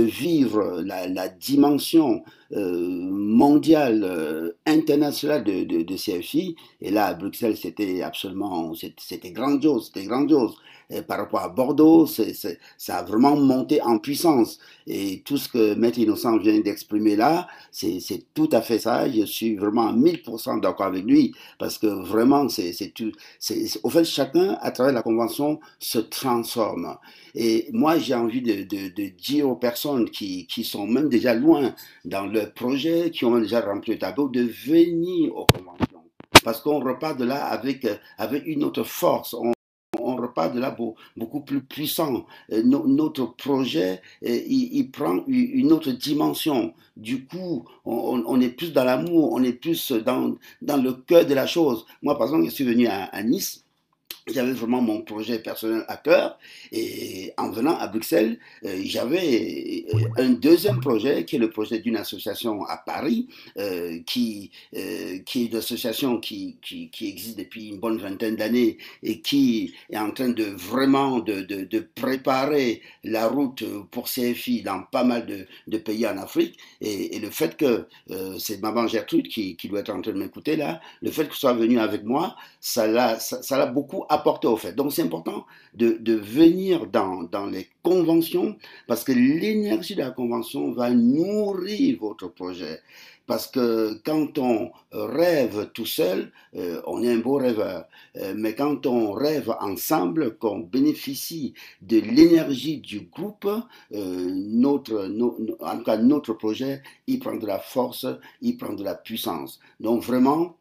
[SPEAKER 8] vivre la dimension mondiale, internationale de CFI. Et là, à Bruxelles, c'était absolument, c'était grandiose, c'était grandiose. Et par rapport à Bordeaux, ça a vraiment monté en puissance. Et tout ce que Maître Innocent vient d'exprimer là, c'est tout à fait ça. Je suis vraiment à 1000% d'accord avec lui. Parce que vraiment, au fait, chacun, à travers la convention, se transforme. Et moi, j'ai envie de dire aux personnes qui sont même déjà loin dans leur projet, qui ont même déjà rempli le tableau, de venir aux conventions. Parce qu'on repart de là avec une autre force. On repart de là beaucoup plus puissant. Notre projet, il prend une autre dimension. Du coup, on est plus dans l'amour, on est plus dans le cœur de la chose. Moi, par exemple, je suis venu à Nice. J'avais vraiment mon projet personnel à cœur et en venant à Bruxelles, j'avais un deuxième projet qui est le projet d'une association à Paris qui est une association qui existe depuis une bonne vingtaine d'années et qui est en train de vraiment de préparer la route pour CFI dans pas mal de pays en Afrique et le fait que c'est maman Gertrude qui doit être en train de m'écouter là, le fait que tu sois venu avec moi, ça l'a beaucoup apporté au fait. Donc c'est important de venir dans les conventions parce que l'énergie de la convention va nourrir votre projet. Parce que quand on rêve tout seul, on est un beau rêveur. Mais quand on rêve ensemble, qu'on bénéficie de l'énergie du groupe, en tout cas notre projet, il prend de la force, il prend de la puissance. Donc vraiment,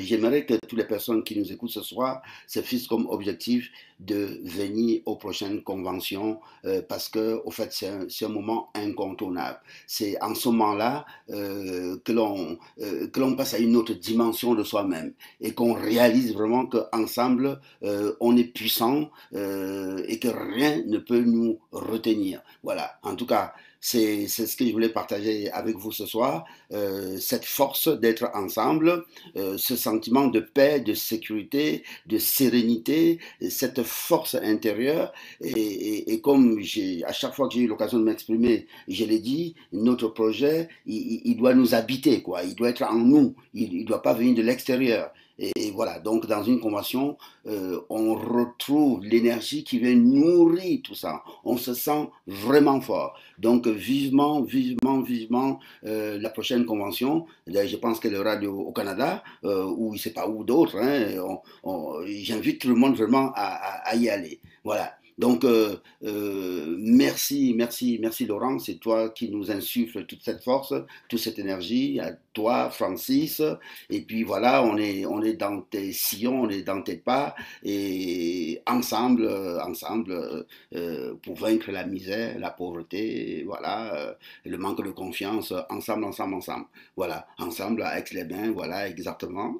[SPEAKER 8] j'aimerais que toutes les personnes qui nous écoutent ce soir se fixent comme objectif de venir aux prochaines conventions parce que, au fait, c'est un moment incontournable. C'est en ce moment-là que l'on passe à une autre dimension de soi-même et qu'on réalise vraiment qu'ensemble, on est puissant et que rien ne peut nous retenir. Voilà. En tout cas, c'est ce que je voulais partager avec vous ce soir, cette force d'être ensemble, ce sentiment de paix, de sécurité, de sérénité, cette force intérieure. Et comme à chaque fois que j'ai eu l'occasion de m'exprimer, je l'ai dit, notre projet, il doit nous habiter, quoi. Il doit être en nous, il ne doit pas venir de l'extérieur. Et voilà, donc dans une convention, on retrouve l'énergie qui vient nourrir tout ça. On se sent vraiment fort. Donc vivement, vivement, vivement la prochaine convention. Je pense qu'elle aura lieu au Canada ou je ne sais pas où d'autres. Hein. J'invite tout le monde vraiment à y aller. Voilà. Donc, merci, merci, merci Laurent, c'est toi qui nous insuffle toute cette force, toute cette énergie, à toi Francis, et puis voilà, on est dans tes sillons, on est dans tes pas, et ensemble, pour vaincre la misère, la pauvreté, voilà, le manque de confiance, ensemble, ensemble, ensemble, voilà, ensemble, avec les mains, voilà, exactement.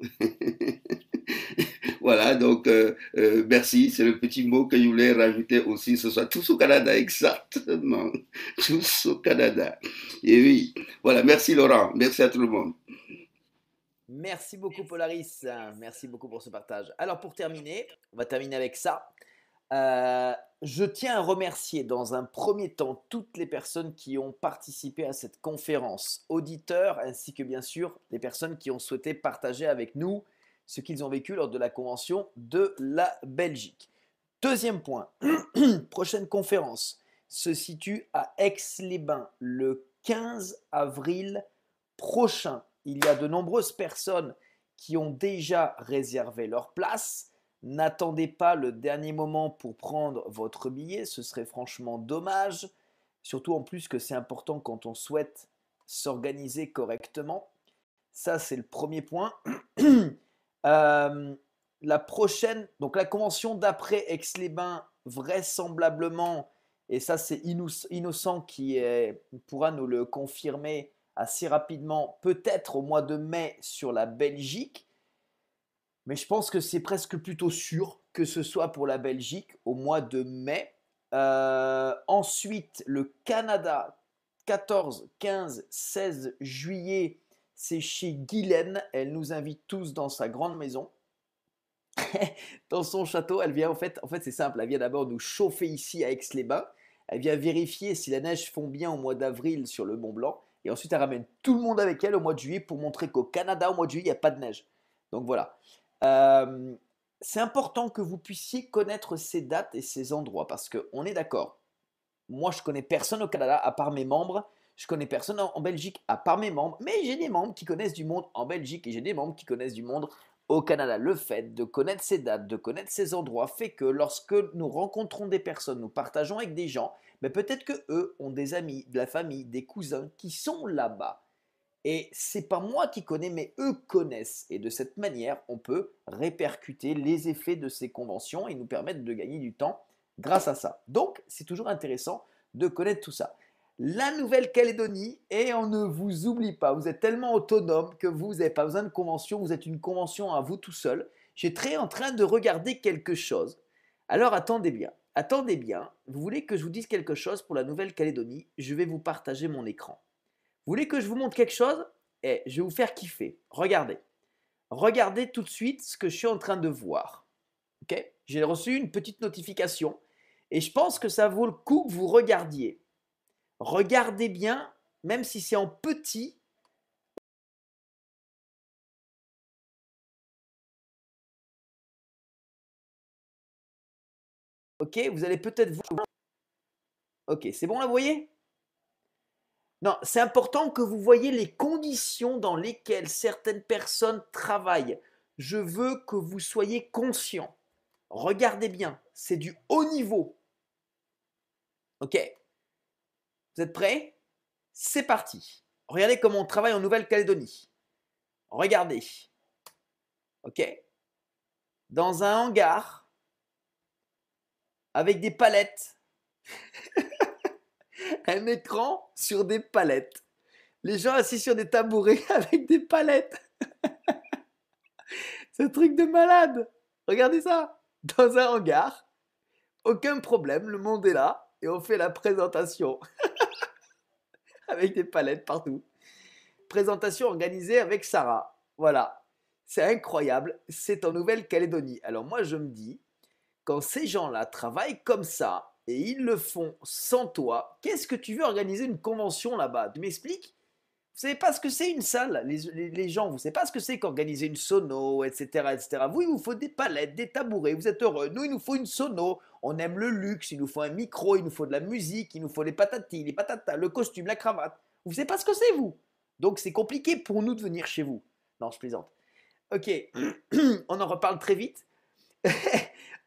[SPEAKER 8] Voilà, donc merci, c'est le petit mot que je voulais rajouter aussi ce soir. Tous au Canada, exactement. Tous au Canada. Et oui, voilà, merci Laurent, merci à tout le monde.
[SPEAKER 1] Merci beaucoup Polaris, merci beaucoup pour ce partage. Alors pour terminer, on va terminer avec ça. Je tiens à remercier dans un premier temps toutes les personnes qui ont participé à cette conférence, auditeurs ainsi que bien sûr les personnes qui ont souhaité partager avec nous ce qu'ils ont vécu lors de la convention de la Belgique. Deuxième point, prochaine conférence se situe à Aix-les-Bains le 15 avril prochain. Il y a de nombreuses personnes qui ont déjà réservé leur place. N'attendez pas le dernier moment pour prendre votre billet, ce serait franchement dommage. Surtout en plus que c'est important quand on souhaite s'organiser correctement. Ça, c'est le premier point. La prochaine, donc la convention d'après Aix-les-Bains, vraisemblablement, et ça c'est Innocent qui pourra nous le confirmer assez rapidement, peut-être au mois de mai sur la Belgique. Mais je pense que c'est presque plutôt sûr que ce soit pour la Belgique au mois de mai. Ensuite, le Canada, 14, 15, 16 juillet, c'est chez Guylaine. Elle nous invite tous dans sa grande maison. Dans son château, elle vient en fait c'est simple, elle vient d'abord nous chauffer ici à Aix-les-Bains. Elle vient vérifier si la neige fond bien au mois d'avril sur le Mont Blanc. Et ensuite, elle ramène tout le monde avec elle au mois de juillet pour montrer qu'au Canada, au mois de juillet, il n'y a pas de neige. Donc voilà. C'est important que vous puissiez connaître ces dates et ces endroits parce qu'on est d'accord. Moi, je connais personne au Canada à part mes membres. Je connais personne en Belgique à part mes membres. Mais j'ai des membres qui connaissent du monde en Belgique et j'ai des membres qui connaissent du monde au Canada. Le fait de connaître ces dates, de connaître ces endroits fait que lorsque nous rencontrons des personnes, nous partageons avec des gens, mais peut-être que eux ont des amis, de la famille, des cousins qui sont là-bas. Et c'est pas moi qui connais, mais eux connaissent. Et de cette manière, on peut répercuter les effets de ces conventions et nous permettre de gagner du temps grâce à ça. Donc, c'est toujours intéressant de connaître tout ça. La Nouvelle-Calédonie, et on ne vous oublie pas, vous êtes tellement autonome que vous n'avez pas besoin de convention, vous êtes une convention à vous tout seul. J'étais en train de regarder quelque chose. Alors attendez bien, vous voulez que je vous dise quelque chose pour la Nouvelle-Calédonie? Je vais vous partager mon écran. Vous voulez que je vous montre quelque chose? Je vais vous faire kiffer. Regardez. Regardez tout de suite ce que je suis en train de voir. Okay? J'ai reçu une petite notification et je pense que ça vaut le coup que vous regardiez. Regardez bien, même si c'est en petit. Ok, vous allez peut-être voir. Ok, c'est bon là, vous voyez? Non, c'est important que vous voyez les conditions dans lesquelles certaines personnes travaillent. Je veux que vous soyez conscients. Regardez bien, c'est du haut niveau. Ok? Vous êtes prêts? C'est parti. Regardez comment on travaille en Nouvelle-Calédonie. Regardez. Ok? Dans un hangar, avec des palettes. Un écran sur des palettes. Les gens assis sur des tabourets avec des palettes. C'est un truc de malade. Regardez ça. Dans un hangar, aucun problème, le monde est là et on fait la présentation. Avec des palettes partout. Présentation organisée avec Sarah. Voilà. C'est incroyable. C'est en Nouvelle-Calédonie. Alors moi, je me dis, quand ces gens-là travaillent comme ça, et ils le font sans toi, qu'est-ce que tu veux organiser une convention là-bas? Tu m'expliques? Vous savez pas ce que c'est une salle, les gens, vous savez pas ce que c'est qu'organiser une sono, etc., etc. Vous, il vous faut des palettes, des tabourets, vous êtes heureux. Nous, il nous faut une sono, on aime le luxe, il nous faut un micro, il nous faut de la musique, il nous faut les patatis, les patatas, le costume, la cravate. Vous savez pas ce que c'est, vous? Donc, c'est compliqué pour nous de venir chez vous. Non, je plaisante. Ok, on en reparle très vite.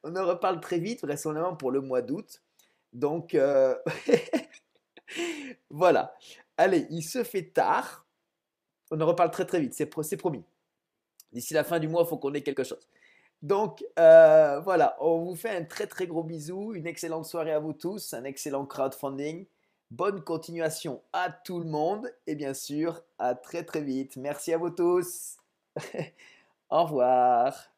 [SPEAKER 1] On en reparle très vite, vraisemblablement pour le mois d'août. Donc, voilà. Allez, il se fait tard. On en reparle très très vite, c'est promis. D'ici la fin du mois, il faut qu'on ait quelque chose. Donc, voilà, on vous fait un très très gros bisou. Une excellente soirée à vous tous, un excellent crowdfunding. Bonne continuation à tout le monde. Et bien sûr, à très très vite. Merci à vous tous. Au revoir.